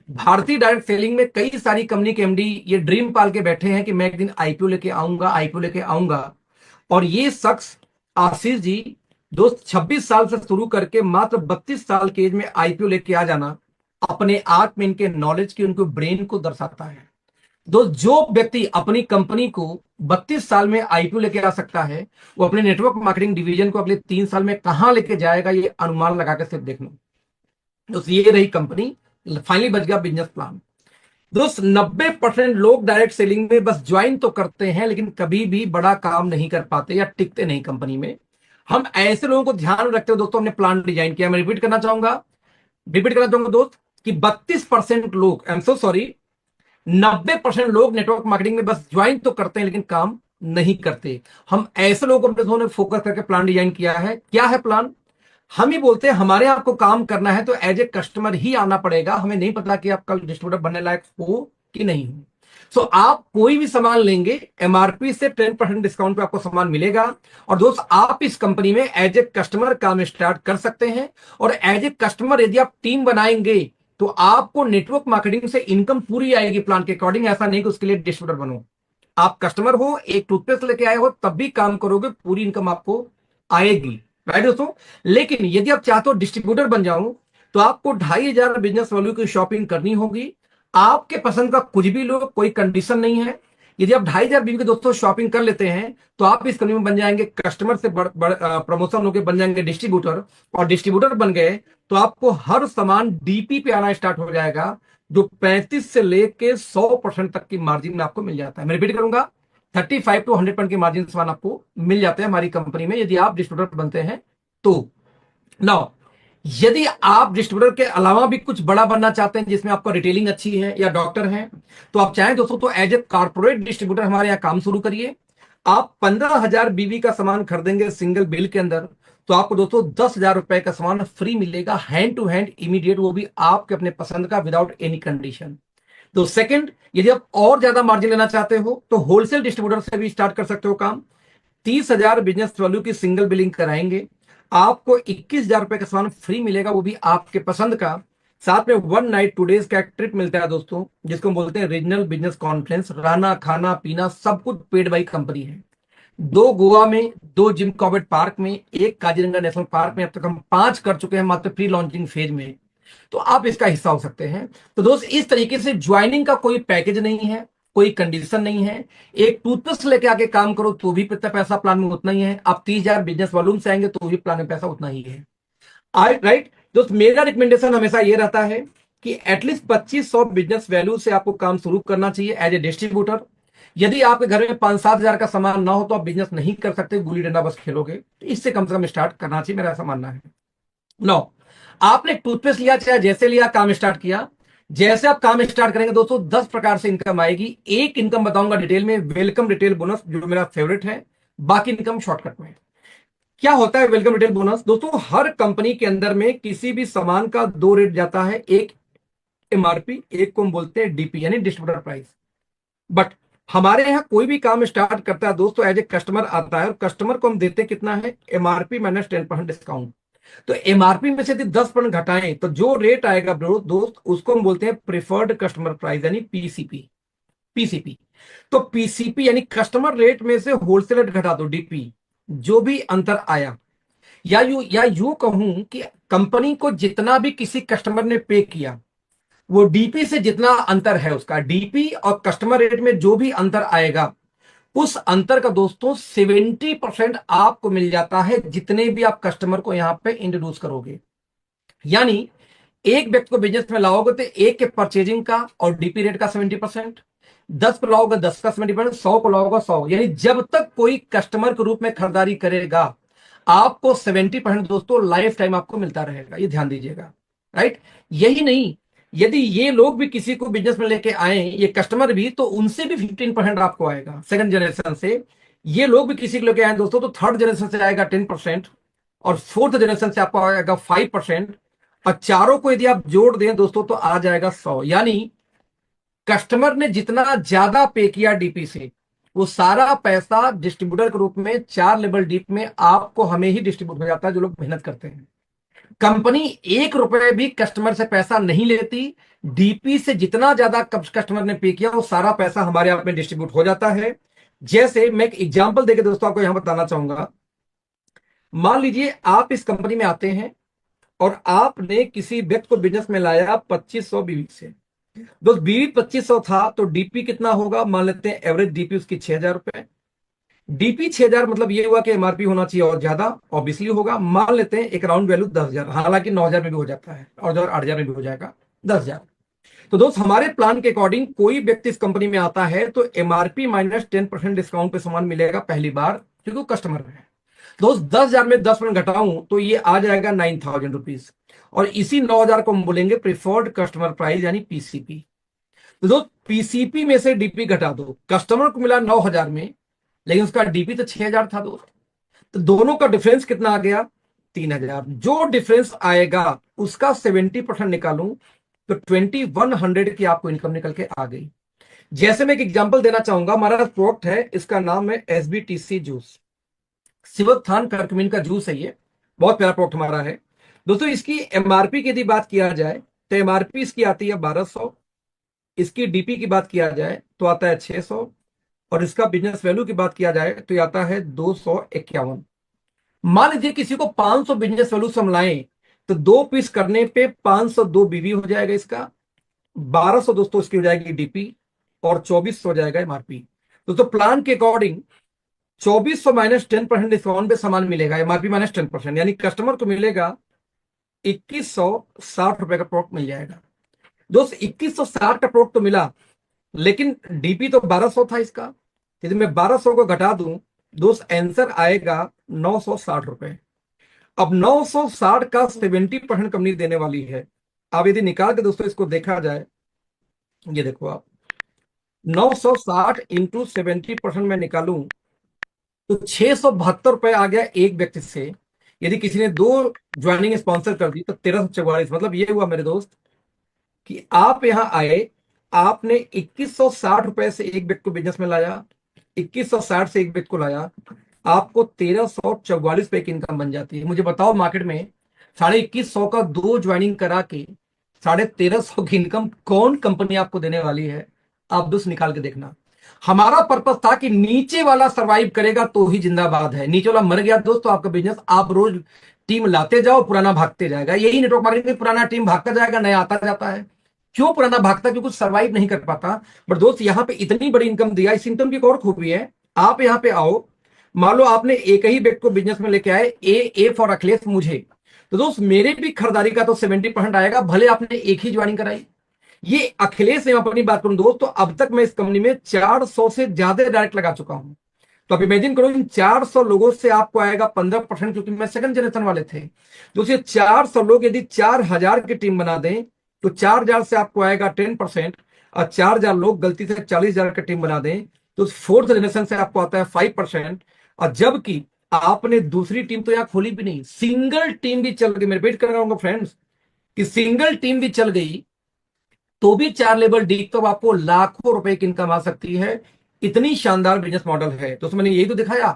भारतीय डायरेक्ट सेलिंग में कई सारी कंपनी के एमडी ये ड्रीम पाल के बैठे हैं कि मैं एक दिन आईपीओ लेके आऊंगा, आईपीओ लेके आऊंगा। और ये शख्स आशीष जी दोस्त 26 साल से शुरू करके मात्र 32 साल की एज में आईपीओ लेके आ जाना अपने आप में इनके नॉलेज की, उनके ब्रेन को दर्शाता है। दोस्त जो व्यक्ति अपनी कंपनी को 32 साल में आईपीओ लेके आ सकता है वो अपने नेटवर्क मार्केटिंग डिवीजन को अगले 3 साल में कहां लेके जाएगा ये अनुमान लगा के सिर्फ देख लो दोस्त। ये रही कंपनी, फाइनली बच गया बिजनेस प्लान। दोस्त 90% लोग डायरेक्ट सेलिंग में बस ज्वाइन तो करते हैं लेकिन कभी भी बड़ा काम नहीं कर पाते या टिकते नहीं कंपनी में। हम ऐसे लोगों को ध्यान में रखते हुए दोस्तों हमने प्लान डिजाइन किया। मैं रिपीट करना चाहूंगा दोस्त कि 32% लोग, आई एम सो सॉरी, 90% लोग नेटवर्क मार्केटिंग में बस ज्वाइन तो करते हैं लेकिन काम नहीं करते। हम ऐसे लोगों को फोकस करके प्लान डिजाइन किया है। क्या है प्लान? हम ही बोलते हैं हमारे यहाँ आपको काम करना है तो एज ए कस्टमर ही आना पड़ेगा। हमें नहीं पता कि आप कल डिस्ट्रीब्यूटर बनने लायक हो कि नहीं हो। सो आप कोई भी सामान लेंगे एमआरपी से 10% डिस्काउंट पे आपको सामान मिलेगा। और दोस्त आप इस कंपनी में एज ए कस्टमर काम स्टार्ट कर सकते हैं। और एज ए कस्टमर यदि आप टीम बनाएंगे तो आपको नेटवर्क मार्केटिंग से इनकम पूरी आएगी प्लान के अकॉर्डिंग। ऐसा नहीं कि उसके लिए डिस्ट्रीब्यूटर बनो। आप कस्टमर हो, एक टूथपेस्ट लेके आए हो, तब भी काम करोगे, पूरी इनकम आपको आएगी, राइट दोस्तों। लेकिन यदि आप चाहते हो डिस्ट्रीब्यूटर बन जाऊं तो आपको 2500 बिजनेस वैल्यू की शॉपिंग करनी होगी। आपके पसंद का कुछ भी लो, कोई कंडीशन नहीं है। यदि आप 2500 बीवी के दोस्तों शॉपिंग कर लेते हैं तो आप इस कंपनी में बन जाएंगे कस्टमर से प्रमोशन होकर बन जाएंगे डिस्ट्रीब्यूटर। और डिस्ट्रीब्यूटर बन गए तो आपको हर सामान डीपी पे आना स्टार्ट हो जाएगा जो 35 से लेके 100% तक की मार्जिन में आपको मिल जाता है। मैं रिपीट करूंगा, 35 to 100% की मार्जिन सामान आपको मिल जाते हैं हमारी कंपनी में यदि आप डिस्ट्रीब्यूटर बनते हैं तो। नाउ यदि आप डिस्ट्रीब्यूटर के अलावा भी कुछ बड़ा बनना चाहते हैं जिसमें आपका रिटेलिंग अच्छी है या डॉक्टर हैं तो आप चाहें दोस्तों तो एज ए कारपोरेट डिस्ट्रीब्यूटर हमारे यहाँ काम शुरू करिए। आप 15,000 बीवी का सामान खरीदेंगे सिंगल बिल के अंदर तो आपको दोस्तों 10,000 रुपए का सामान फ्री मिलेगा हैंड टू हैंड इमीडिएट, वो भी आपके अपने पसंद का विदाउट एनी कंडीशन। तो सेकंड, यदि आप और ज्यादा मार्जिन लेना चाहते हो तो होलसेल डिस्ट्रीब्यूटर से भी स्टार्ट कर सकते हो काम। 30,000 बिजनेस वैल्यू की सिंगल बिलिंग कराएंगे, आपको 21,000 रुपए का सामान फ्री मिलेगा, वो भी आपके पसंद का। साथ में 1 नाइट 2 डेज का एक ट्रिप मिलता है दोस्तों जिसको हम बोलते हैं रीजनल बिजनेस कॉन्फ्रेंस। रहना खाना पीना सब कुछ पेड बाई कंपनी है। 2 गोवा में, 2 जिम कॉर्बेट पार्क में, 1 काजीरंगा नेशनल पार्क में। अब तक हम 5 कर चुके हैं मात्र प्री लॉन्चिंग फेज में, तो आप इसका हिस्सा हो सकते हैं। तो दोस्त इस तरीके से ज्वाइनिंग का कोई पैकेज नहीं है, कोई कंडीशन नहीं है। एक टूथपेस्ट लेके आके काम करो तो भी पैसा प्लान में उतना ही है। आप 30,000 बिजनेस वॉल्यूम से आएंगे तो भी प्लान में पैसा उतना ही है। राइट दोस्त, मेरा रिकमेंडेशन हमेशा ये रहता है कि एटलीस्ट 2500 बिजनेस वैल्यू से आपको काम शुरू करना चाहिए एज ए डिस्ट्रीब्यूटर। यदि आपके घर में 5-7 हजार का सामान ना हो तो आप बिजनेस नहीं कर सकते, गुल्ली डंडा बस खेलोगे। तो इससे कम से कम स्टार्ट करना चाहिए, मेरा ऐसा मानना है। नो, आपने टूथपेस्ट लिया, चाहे जैसे लिया, काम स्टार्ट किया। जैसे आप काम स्टार्ट करेंगे दोस्तों 10 प्रकार से इनकम आएगी। एक इनकम बताऊंगा डिटेल में, वेलकम रिटेल बोनस, जो मेरा फेवरेट है। बाकी इनकम शॉर्टकट में। क्या होता है वेलकम रिटेल बोनस? दोस्तों हर कंपनी के अंदर में किसी भी सामान का 2 रेट जाता है, एक एमआरपी, एक को हम बोलते हैं डीपी यानी डिस्ट्रीब्यूटर प्राइस। बट हमारे यहाँ कोई भी काम स्टार्ट करता है दोस्तों एज ए कस्टमर आता है और कस्टमर को हम देते हैं कितना है, एमआरपी माइनस 10% डिस्काउंट। तो एमआरपी में से यदि 10% घटाएं तो जो रेट आएगा दोस्त उसको हम बोलते हैं प्रिफर्ड कस्टमर प्राइस यानी पीसीपी। तो पीसीपी यानी कस्टमर रेट में से होलसेल रेट घटा दो डीपी, जो भी अंतर आया। या यूं कहूं कि कंपनी को जितना भी किसी कस्टमर ने पे किया वो डीपी से जितना अंतर है उसका, डीपी और कस्टमर रेट में जो भी अंतर आएगा उस अंतर का दोस्तों 70% आपको मिल जाता है जितने भी आप कस्टमर को यहां पे इंट्रोड्यूस करोगे। यानी एक व्यक्ति को बिजनेस में लाओगे तो एक के परचेजिंग का और डीपी रेट का 70%, 10 को लाओगे 10 का 70%, 100 को लाओगे 100। यानी जब तक कोई कस्टमर के रूप में खरीदारी करेगा आपको 70% दोस्तों लाइफ टाइम आपको मिलता रहेगा, ये ध्यान दीजिएगा। राइट, यही नहीं, यदि ये लोग भी किसी को बिजनेस में लेके आए, ये कस्टमर भी, तो उनसे भी 15% आपको आएगा सेकंड जनरेशन से। ये लोग भी किसी को लेके आए दोस्तों तो थर्ड जनरेशन से आएगा 10% और फोर्थ जनरेशन से आपको आएगा 5%। और चारों को यदि आप जोड़ दें दोस्तों तो आ जाएगा 100। यानी कस्टमर ने जितना ज्यादा पे किया डीपी से वो सारा पैसा डिस्ट्रीब्यूटर के रूप में 4 लेवल डीप में आपको हमें ही डिस्ट्रीब्यूट हो जाता है, जो लोग मेहनत करते हैं। कंपनी 1 रुपए भी कस्टमर से पैसा नहीं लेती। डीपी से जितना ज्यादा कस्टमर ने पे किया वो सारा पैसा हमारे आप में डिस्ट्रीब्यूट हो जाता है। जैसे मैं एक एग्जांपल देके दोस्तों आपको यहां बताना चाहूंगा। मान लीजिए आप इस कंपनी में आते हैं और आपने किसी व्यक्ति को बिजनेस में लाया 2500 बीवी से। दोस्त बीवी 2500 था तो डीपी कितना होगा, मान लेते हैं एवरेज डीपी उसकी 6000 रुपए। डीपी 6000 मतलब ये हुआ कि एमआरपी होना चाहिए और ज्यादा ऑब्वियसली होगा। मान लेते हैं एक राउंड वैल्यू 10,000, हालांकि 9,000 में भी हो जाता है और 8,000 में भी हो जाएगा 10,000। तो दोस्त हमारे प्लान के अकॉर्डिंग कोई व्यक्ति इस कंपनी में आता है तो एमआरपी माइनस 10% डिस्काउंट पे सामान मिलेगा पहली बार, क्योंकि वो कस्टमर है। दोस्त 10,000 में 10% घटाऊं तो ये आ जाएगा 9,000 रुपीज, और इसी 9,000 को हम बोलेंगे प्रिफर्ड कस्टमर प्राइस यानी पीसीपी। तो दोस्त पीसीपी में से डीपी घटा दो, कस्टमर को मिला 9,000 में, लेकिन उसका डीपी तो 6,000 था दोस्त। तो दोनों का डिफरेंस कितना आ गया, 3,000। जो डिफरेंस आएगा उसका 70% निकालूं तो 2,100 की आपको इनकम निकल के आ गई। जैसे मैं एक एग्जांपल देना चाहूंगा, हमारा प्रोडक्ट है, इसका नाम है एसबीटीसी जूस, सिवकथान करक्यूमिन का जूस है। ये बहुत प्यारा प्रोडक्ट हमारा है दोस्तों। इसकी एमआरपी की यदि बात किया जाए तो एमआरपी इसकी आती है 1,200। इसकी डीपी की बात किया जाए तो आता है 600, और इसका बिजनेस वैल्यू की बात किया जाए तो आता है 251। मान लीजिए किसी को 500 बिजनेस वैल्यू से हम लाएं तो 2 पीस करने पे 502 बीवी हो जाएगा इसका, 1,200 दोस्तों इसकी हो जाएगी डीपी, और 2,400 हो जाएगा एमआरपी। दोस्तों प्लान के अकॉर्डिंग 2,400 माइनस 10% डिस्काउंट पे सामान मिलेगा, एमआरपी माइनस 10%, यानी कस्टमर को मिलेगा 2,160 रुपए का प्रोडक्ट मिल जाएगा। दोस्त 2,160 का प्रोडक्ट तो मिला, लेकिन डीपी तो 1,200 था इसका। यदि मैं 1,200 को घटा दूं दोस्त, आंसर आएगा 960 रुपए। अब 960 का 70% कंपनी देने वाली है। अब यदि निकाल के दोस्तों इसको देखा जाए, ये देखो आप 960 इंटू 70% में निकालूं तो 672 रुपए आ गया एक व्यक्ति से। यदि किसी ने 2 ज्वाइनिंग स्पॉन्सर कर दी तो 1,344। मतलब ये हुआ मेरे दोस्त कि आप यहां आए, आपने 2,160 रुपए से एक व्यक्ति को बिजनेस में लाया, 2,160 से एक व्यक्ति को लाया, आपको 1,344 रुपए की इनकम बन जाती है। मुझे बताओ मार्केट में 2,250 का 2 ज्वाइनिंग करा के 1,350 की इनकम कौन कंपनी आपको देने वाली है? आप दोस्त निकाल के देखना। हमारा पर्पस था कि नीचे वाला सरवाइव करेगा तो ही जिंदाबाद है, नीचे वाला मर गया दोस्त तो आपका बिजनेस, आप रोज टीम लाते जाओ, पुराना भागते जाएगा। यही नेटवर्क मार्केटिंग में पुराना टीम भागता जाएगा, नया आता जाता है। क्यों पुराना भागता? क्योंकि सर्वाइव नहीं कर पाता। बट दोस्त यहाँ पे इतनी बड़ी इनकम दिया, इस इनकम की एक और खूबी है। आप यहाँ पे आओ, मान लो आपने एक ही व्यक्ति को बिजनेस में लेके आए, ए फॉर अखिलेश मुझे, तो दोस्त मेरे भी खरीदारी का तो 70% आएगा, भले आपने एक ही ज्वाइनिंग कराई। ये अखिलेश ने अपनी बात करूं दोस्त, तो अब तक मैं इस कंपनी में 400 से ज्यादा डायरेक्ट लगा चुका हूं। तो आप इमेजिन करो, इन 400 लोगों से आपको आएगा 15%, क्योंकि मैं सेकंड जनरेशन वाले थे। तो ये 400 लोग यदि 4,000 की टीम बना दें तो 4,000 से आपको आएगा 10%, और 4,000 लोग गलती से 40,000 की टीम बना दें तो 4th जनरेशन से आपको आता है 5%। और जबकि आपने दूसरी टीम तो यहां खोली भी नहीं, सिंगल टीम भी चल गई। मैं रिपीट कर रहा हूं फ्रेंड्स कि सिंगल टीम भी चल गई तो भी 4 लेवल डी तो आपको लाखों रुपए की इनकम आ सकती है। इतनी शानदार बिजनेस मॉडल है। तो मैंने यही तो दिखाया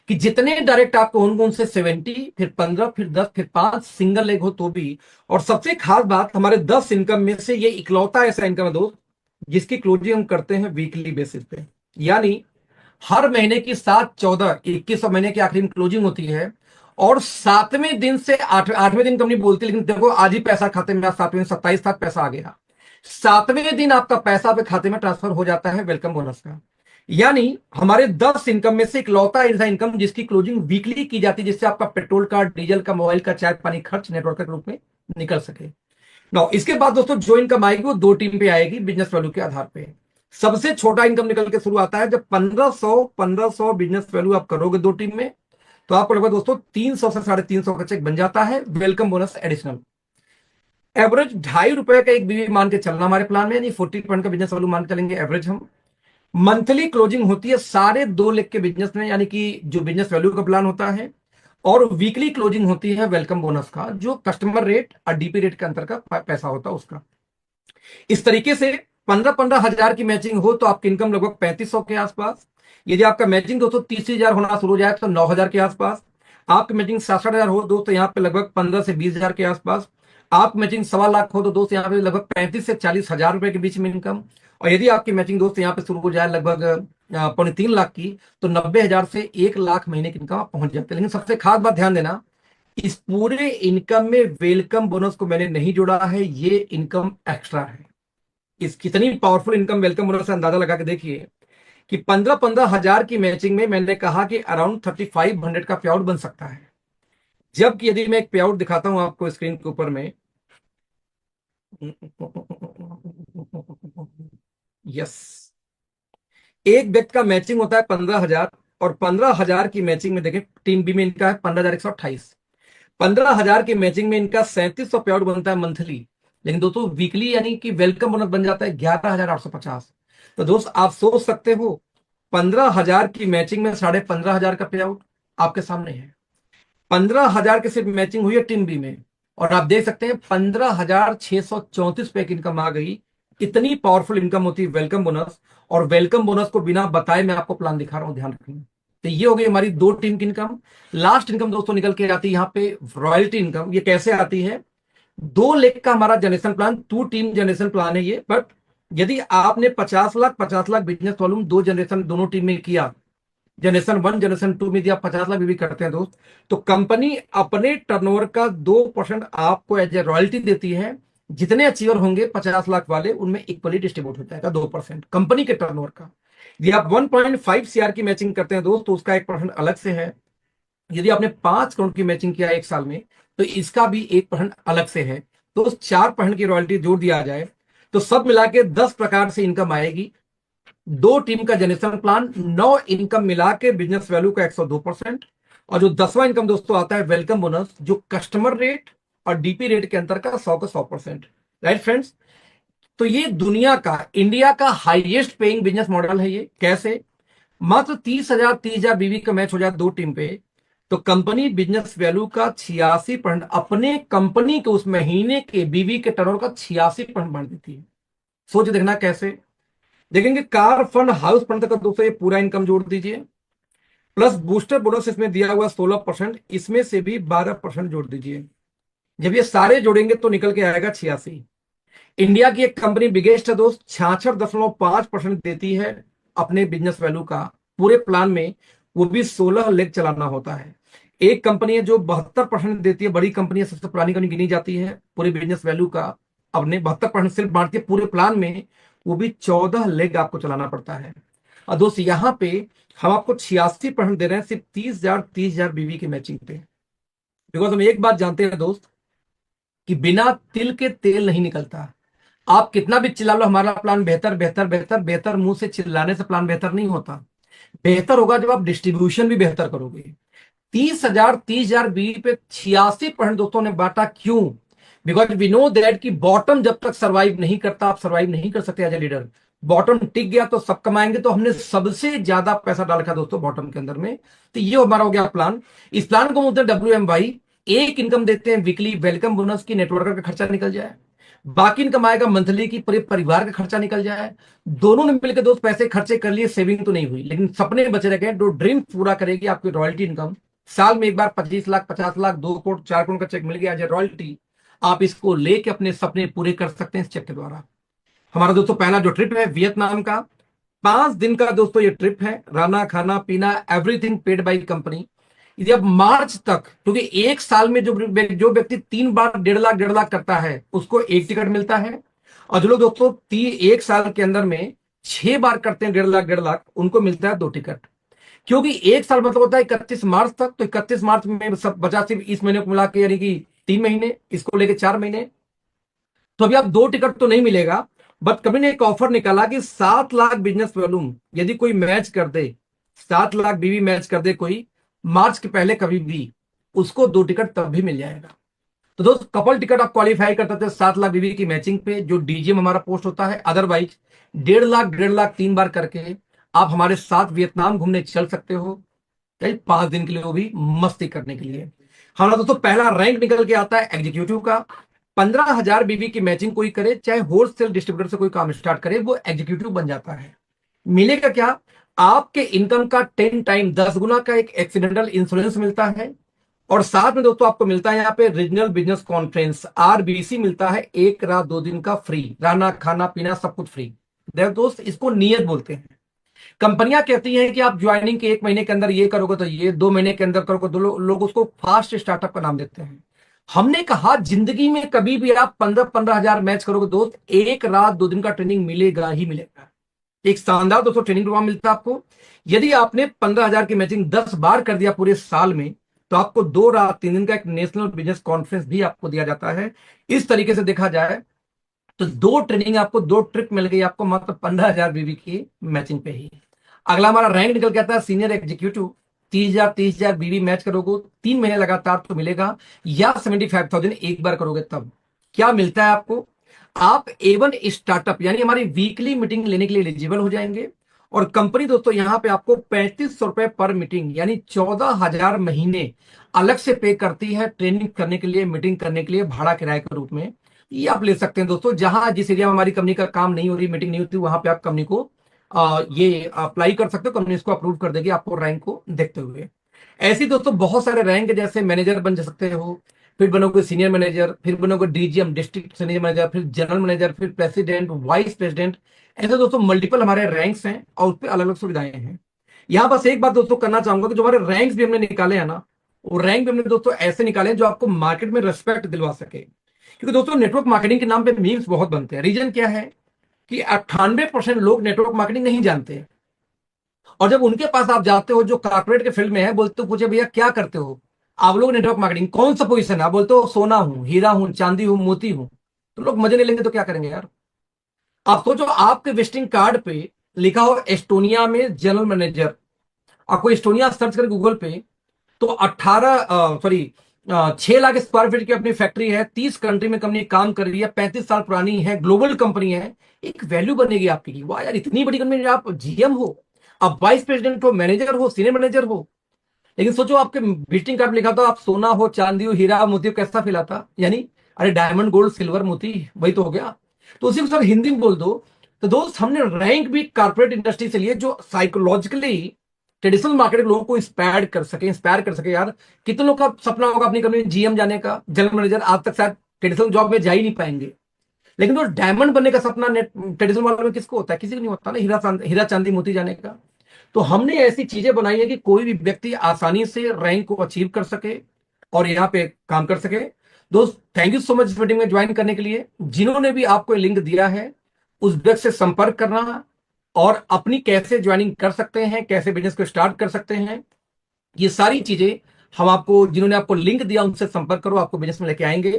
कि जितने डायरेक्ट आपको होंगे उनसे 70, फिर 15, फिर 10, फिर 5 सिंगल लेग हो तो भी। और सबसे खास बात, हमारे 10 इनकम में से ये इकलौता ऐसा इनकम है दोस्त जिसकी क्लोजिंग हम करते हैं वीकली बेसिस पे, यानी हर महीने की 7, 14, 21 महीने की आखिरी में क्लोजिंग होती है, और 7वें दिन से 8वें दिन कंपनी बोलती है, लेकिन देखो आज ही पैसा खाते में, 7वें 27 तक पैसा आ गया, 7वें दिन आपका पैसा आपके खाते में ट्रांसफर हो जाता है वेलकम बोनस का। यानी हमारे 10 इनकम में से इकलौता ऐसा इनकम जिसकी क्लोजिंग वीकली की जाती है, जिससे आपका पेट्रोल का, डीजल का, मोबाइल का, चाय पानी खर्च नेटवर्क के रूप में निकल सके। नाउ इसके बाद दोस्तों जो इनकम आएगी वो 2 टीम पे आएगी बिजनेस वैल्यू के आधार पे। सबसे छोटा इनकम निकल के शुरू आता है जब 1500 बिजनेस वैल्यू आप करोगे 2 टीम में, तो आपको लगभग दोस्तों 300 से 350 का चेक बन जाता है, वेलकम बोनस एडिशनल। एवरेज 2.5 रुपए का एक बीवी मान के चलना हमारे प्लान में, यानी 40% का बिजनेस वैल्यू मान के चलेंगे एवरेज हम। मंथली क्लोजिंग होती है सारे 2 लेग के बिजनेस में, यानी कि जो बिजनेस वैल्यू का प्लान होता है, और वीकली क्लोजिंग होती है वेलकम बोनस का, जो कस्टमर रेट और डीपी रेट के अंतर का पैसा होता है उसका। इस तरीके से 15-15 हजार की मैचिंग हो तो आपकी इनकम लगभग 3,500 के आसपास, यदि आपका मैचिंग दोस्तों 30,000 होना शुरू हो जाए तो 9,000 के आसपास, आपकी मैचिंग 67,000 हो दोस्तों यहाँ पे लगभग 15 से 20,000 के आसपास, आप मैचिंग 1.25 लाख हो तो दोस्त यहाँ पे लगभग 35 से 40,000 रुपए के बीच में इनकम। और यदि आपकी मैचिंग दोस्त यहाँ पे शुरू हो जाए लगभग 3.25 लाख की, तो 90,000 से 1 लाख महीने की इनकम आप पहुंच जाते हैं। लेकिन सबसे खास बात ध्यान देना, इस पूरे इनकम में वेलकम बोनस को मैंने नहीं जोड़ा है, ये इनकम एक्स्ट्रा है। इस कितनी पावरफुल इनकम वेलकम बोनस से अंदाजा लगा के देखिए कि 15-15 हजार की मैचिंग में मैंने कहा कि अराउंड 3500 का पे आउट बन सकता है। जबकि यदि मैं एक पे आउट दिखाता हूं आपको स्क्रीन के ऊपर में, यस, एक व्यक्ति का मैचिंग होता है 15,000 और 15,000 की मैचिंग में देखें टीम बी में इनका है 15,128, 15,000 की मैचिंग में इनका 3700 पे आउट बनता है मंथली। लेकिन दोस्तों वीकली यानी कि वेलकम बोनस बन जाता है 11,850। तो दोस्त आप सोच सकते हो 15,000 की मैचिंग में 15,500 का पे आउट आपके सामने है। 15,000 की सिर्फ मैचिंग हुई है टीम बी में, और आप देख सकते हैं 15,634 पे की इनकम आ गई। इतनी पावरफुल इनकम होती है वेलकम बोनस, और वेलकम बोनस को बिना बताए मैं आपको प्लान दिखा रहा हूं, ध्यान रखिए। तो ये हो गई हमारी 2 टीम की इनकम। लास्ट इनकम दोस्तों निकल के आती है यहाँ पे रॉयल्टी इनकम। ये कैसे आती है? 2 लाख का हमारा generation plan, 2 team generation plan है ये। बट यदि आपने 50 लाख बिजनेस वॉल्यूम 2 जनरेशन दोनों टीम में किया, जनरेशन 1 जनरेशन 2 में यदि आप 50 लाख भी करते हैं दोस्त, तो कंपनी अपने टर्नओवर का 2% आपको एज ए रॉयल्टी देती है। जितने अचीवर होंगे 50 लाख वाले, उनमें इक्वली डिस्ट्रीब्यूट हो जाएगा 2% कंपनी के टर्नओवर का। यदि आप 1.5 CR की मैचिंग करते हैं दोस्त, तो उसका 1% अलग से है। यदि आपने 5 करोड़ की मैचिंग किया एक साल में, तो इसका भी 1% अलग से है। तो उस 4% की रॉयल्टी जोड़ दिया जाए तो सब मिला के 10 प्रकार से इनकम आएगी। 2 टीम का जनरेशन प्लान, 9 इनकम मिला के बिजनेस वैल्यू का 102%, और जो 10वां इनकम दोस्तों आता है वेलकम बोनस, जो कस्टमर रेट और डीपी रेट के अंतर का 100 का 100%। राइट फ्रेंड्स, तो ये दुनिया का, इंडिया का हाईएस्ट पेइंग बिजनेस मॉडल है। ये कैसे? मात्र 30,000 बीवी का मैच हो जाए 2 टीम पे, तो कंपनी बिजनेस वैल्यू का 86% अपने कंपनी के उस महीने के बीवी के टर्नओवर का 86% बढ़ देती है। सोच देखना कैसे। देखेंगे कार फंड हाउस फंड तक का दोस्तों ये पूरा इनकम जोड़ दीजिए, प्लस बूस्टर बोनस इसमें दिया हुआ 16%, इसमें से भी 12% जोड़ दीजिए। जब ये सारे जोड़ेंगे तो निकल के आएगा 86। इंडिया की एक कंपनी बिगेस्ट है दोस्त, 66.5% देती है अपने बिजनेस वैल्यू का पूरे प्लान में, वो भी 16 लेग चलाना होता है। एक कंपनी है जो 72% देती है, बड़ी कंपनी है, सबसे पुरानी कंपनी गिनी जाती है पूरे बिजनेस वैल्यू का, अपने 72% सिर्फ बांटती है पूरे प्लान में, वो भी 14 लेग आपको चलाना पड़ता है। और दोस्त यहाँ पे हम आपको 86% दे रहे हैं सिर्फ 30,000 बीवी की मैचिंग पे। बिकॉज हम एक बात जानते हैं दोस्त कि बिना तिल के तेल नहीं निकलता। आप कितना भी चिल्ला लो हमारा प्लान बेहतर बेहतर बेहतर बेहतर, मुंह से चिल्लाने से प्लान बेहतर नहीं होता। बेहतर होगा जब आप डिस्ट्रीब्यूशन भी बेहतर करोगे। 30,000 बीवी पे 86% दोस्तों ने बांटा। क्यों? बिकॉज वी नो दैट कि बॉटम जब तक सर्वाइव नहीं करता, आप सर्वाइव नहीं कर सकते एज ए लीडर। बॉटम टिक गया तो सब कमाएंगे, तो हमने सबसे ज्यादा पैसा डाल रखा दोस्तों बॉटम के अंदर में। तो ये हमारा हो गया प्लान। इस प्लान को बोलते हैं WMY। एक इनकम देते हैं वीकली वेलकम बोनस की, नेटवर्कर का खर्चा निकल जाए, बाकी इनकम आएगा मंथली की, पूरे परिवार का खर्चा निकल जाए। दोनों ने मिलकर दोस्त पैसे खर्चे कर लिए, सेविंग तो नहीं हुई, लेकिन सपने बचे रह गए। जो ड्रीम पूरा करेगी आपकी रॉयल्टी इनकम। साल में एक बार 25 लाख 50 लाख 2 करोड़ 4 करोड़ का चेक मिल गया एज ए रॉयल्टी, आप इसको लेके अपने सपने पूरे कर सकते हैं इस चेक के द्वारा। हमारा दोस्तों पहला जो ट्रिप है वियतनाम का, 5 दिन का दोस्तों ये ट्रिप है, रहना खाना पीना एवरीथिंग पेड बाई कंपनी। यदि अब मार्च तक, क्योंकि एक साल में जो व्यक्ति 3 बार 1.5 लाख करता है उसको 1 टिकट मिलता है, और जो लोग दोस्तों 1 साल के अंदर में 6 बार करते हैं 1.5 लाख उनको मिलता है 2 टिकट। क्योंकि 1 साल मतलब होता है 31 मार्च तक, तो 31 मार्च में सब बचा सिर्फ इस महीने को मिला के, यानी कि 3 महीने, इसको लेके 4 महीने। तो अभी आप 2 टिकट तो नहीं मिलेगा, बट कंपनी ने एक ऑफर निकाला कि 7 लाख बिजनेस वॉल्यूम यदि कोई मैच कर दे, 7 लाख बीवी मैच कर दे कोई मार्च के पहले कभी भी, उसको 2 टिकट तब भी मिल जाएगा। तो दोस्त कपल टिकट आप क्वालिफाई करते थे 7 लाख बीवी की मैचिंग पे, जो डीजीएम हमारा पोस्ट होता है। अदरवाइज 1.5 लाख 3 बार करके आप हमारे साथ वियतनाम घूमने चल सकते हो 5 दिन के लिए, वो भी मस्ती करने के लिए। हमारा दोस्तों पहला रैंक निकल के आता है एग्जीक्यूटिव का। 15,000 बीवी की मैचिंग कोई करे, चाहे होलसेल डिस्ट्रीब्यूटर से कोई काम स्टार्ट करे, वो एग्जीक्यूटिव बन जाता है। मिलेगा क्या? आपके इनकम का 10 टाइम 10 गुना का एक एक्सीडेंटल इंश्योरेंस मिलता है। और साथ में दोस्तों आपको मिलता है यहाँ पे रीजनल बिजनेस कॉन्फ्रेंस RBC मिलता है, 1 रात 2 दिन का फ्री, रहना खाना पीना सब कुछ फ्री। दोस्त इसको नियत बोलते हैं। कंपनियां कहती हैं कि आप ज्वाइनिंग के 1 महीने के अंदर ये करोगे तो ये, 2 महीने के अंदर करोगे तो लोग उसको फास्ट स्टार्टअप का नाम देते हैं। हमने कहा जिंदगी में कभी भी आप 15-15 हजार मैच करोगे दोस्त, 1 रात 2 दिन का ट्रेनिंग मिलेगा ही मिलेगा। एक शानदार दोस्तों ट्रेनिंग प्रोग्राम मिलता है आपको। यदि आपने 15,000 की मैचिंग 10 बार कर दिया पूरे साल में, तो आपको 2 रात 3 दिन का एक नेशनल बिजनेस कॉन्फ्रेंस भी आपको दिया जाता है। इस तरीके से देखा जाए तो 2 ट्रेनिंग आपको, 2 ट्रिप मिल गई आपको मात्र 15,000 बीबी की मैचिंग पे ही। अगला हमारा रैंक निकल के आता है सीनियर एग्जीक्यूटिव। 30,000 बीबी मैच करोगे 3 महीने लगातार तो मिलेगा, या 75,000 एक बार करोगे तब। क्या मिलता है आपको? आप A1 स्टार्टअप यानी हमारी वीकली मीटिंग लेने के लिए एलिजिबल हो जाएंगे। और कंपनी दोस्तों यहाँ पे आपको 3500 रुपए पर मीटिंग यानी 14,000 महीने अलग से पे करती है ट्रेनिंग करने के लिए, मीटिंग करने के लिए भाड़ा किराए के रूप में। ये आप ले सकते हैं दोस्तों। जहां जिस एरिया में हमारी कंपनी का काम नहीं हो रही, मीटिंग नहीं होती, वहां पे आप कंपनी को ये अप्लाई कर सकते हो। कंपनी इसको अप्रूव कर देगी आपको रैंक को देखते हुए। ऐसी दोस्तों बहुत सारे रैंक, जैसे मैनेजर बन सकते हो, फिर बनोगे सीनियर मैनेजर, फिर बनोगे DGM डिस्ट्रिक्ट सीनियर मैनेजर, फिर जनरल मैनेजर, फिर प्रेसिडेंट, वाइस प्रेसिडेंट। ऐसे दोस्तों मल्टीपल हमारे रैंक्स हैं और उस पर अलग अलग सुविधाएं हैं। यहां बस एक बात दोस्तों करना चाहूंगा कि जो हमारे रैंक्स भी हमने निकाले हैं ना, वो रैंक भी हमने दोस्तों ऐसे निकाले हैं जो आपको मार्केट में रिस्पेक्ट दिलवा सके। क्योंकि दोस्तों नेटवर्क मार्केटिंग के नाम पे मीम्स बहुत बनते हैं। रीजन क्या है कि 98% लोग नेटवर्क मार्केटिंग नहीं जानते। और जब उनके पास आप जाते हो जो कॉर्पोरेट के फील्ड में है, बोलते हो पूछे भैया क्या करते हो आप लोग नेटवर्क मार्केटिंग, कौन सा पोजीशन है, आप बोलते हो सोना हूं, हीरा हूं, चांदी हूं, मोती हूं। तो लोग मजे नहीं लेंगे तो क्या करेंगे यार। आप सोचो आपके विजिटिंग कार्ड पे लिखा हो एस्टोनिया में जनरल मैनेजर, आपको एस्टोनिया सर्च कर गूगल पे, तो 6 लाख स्क्वायर फीट की अपनी फैक्ट्री है, 30 कंट्री में कंपनी काम कर रही है, 35 साल पुरानी है, ग्लोबल कंपनी है। एक वैल्यू बनेगी आपकी कि वाह यार इतनी बड़ी कंपनी, आप GM हो, आप वाइस प्रेसिडेंट हो, मैनेजर हो, सीनियर मैनेजर हो। लेकिन सोचो आपके विजिटिंग कार्ड में लिखा था आप सोना हो, चांदी हो, हीरा मोती हो, कैसा फील आता? यानी अरे डायमंड गोल्ड सिल्वर मोती वही तो हो गया। तो उसी को सर हिंदी में बोल दो। तो दोस्त हमने रैंक भी कारपोरेट इंडस्ट्री से लिए जो साइकोलॉजिकली ट्रेडिशनल मार्केट के लोगों को इंस्पायर कर सके। यार कितने लोग का सपना होगा अपनी कंपनी में GM जाने का, जनरल मैनेजर, आज तक शायद ट्रेडिशनल जॉब में जा ही नहीं पाएंगे। लेकिन वो डायमंड बनने का सपना ट्रेडिशनल वाले में किसको होता है? किसी को नहीं होता ना, हीरा चांदी मोती जाने का। तो हमने ऐसी चीजें बनाई है कि कोई भी व्यक्ति आसानी से रैंक को अचीव कर सके और यहाँ पे काम कर सके। दोस्त थैंक यू सो मच इस मीटिंग में ज्वाइन करने के लिए। जिन्होंने भी आपको लिंक दिया है उस व्यक्ति से संपर्क करना और अपनी कैसे ज्वाइनिंग कर सकते हैं, कैसे बिजनेस को स्टार्ट कर सकते हैं, ये सारी चीजें हम आपको, जिन्होंने आपको लिंक दिया उनसे संपर्क करो, आपको बिजनेस में लेके आएंगे।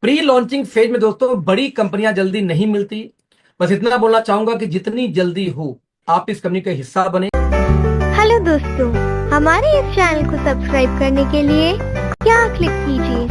प्री लॉन्चिंग फेज में दोस्तों बड़ी कंपनियां जल्दी नहीं मिलती। बस इतना बोलना चाहूंगा कि जितनी जल्दी हो आप इस कंपनी का हिस्सा बने। हेलो दोस्तों, हमारे इस चैनल को सब्सक्राइब करने के लिए क्या क्लिक कीजिए।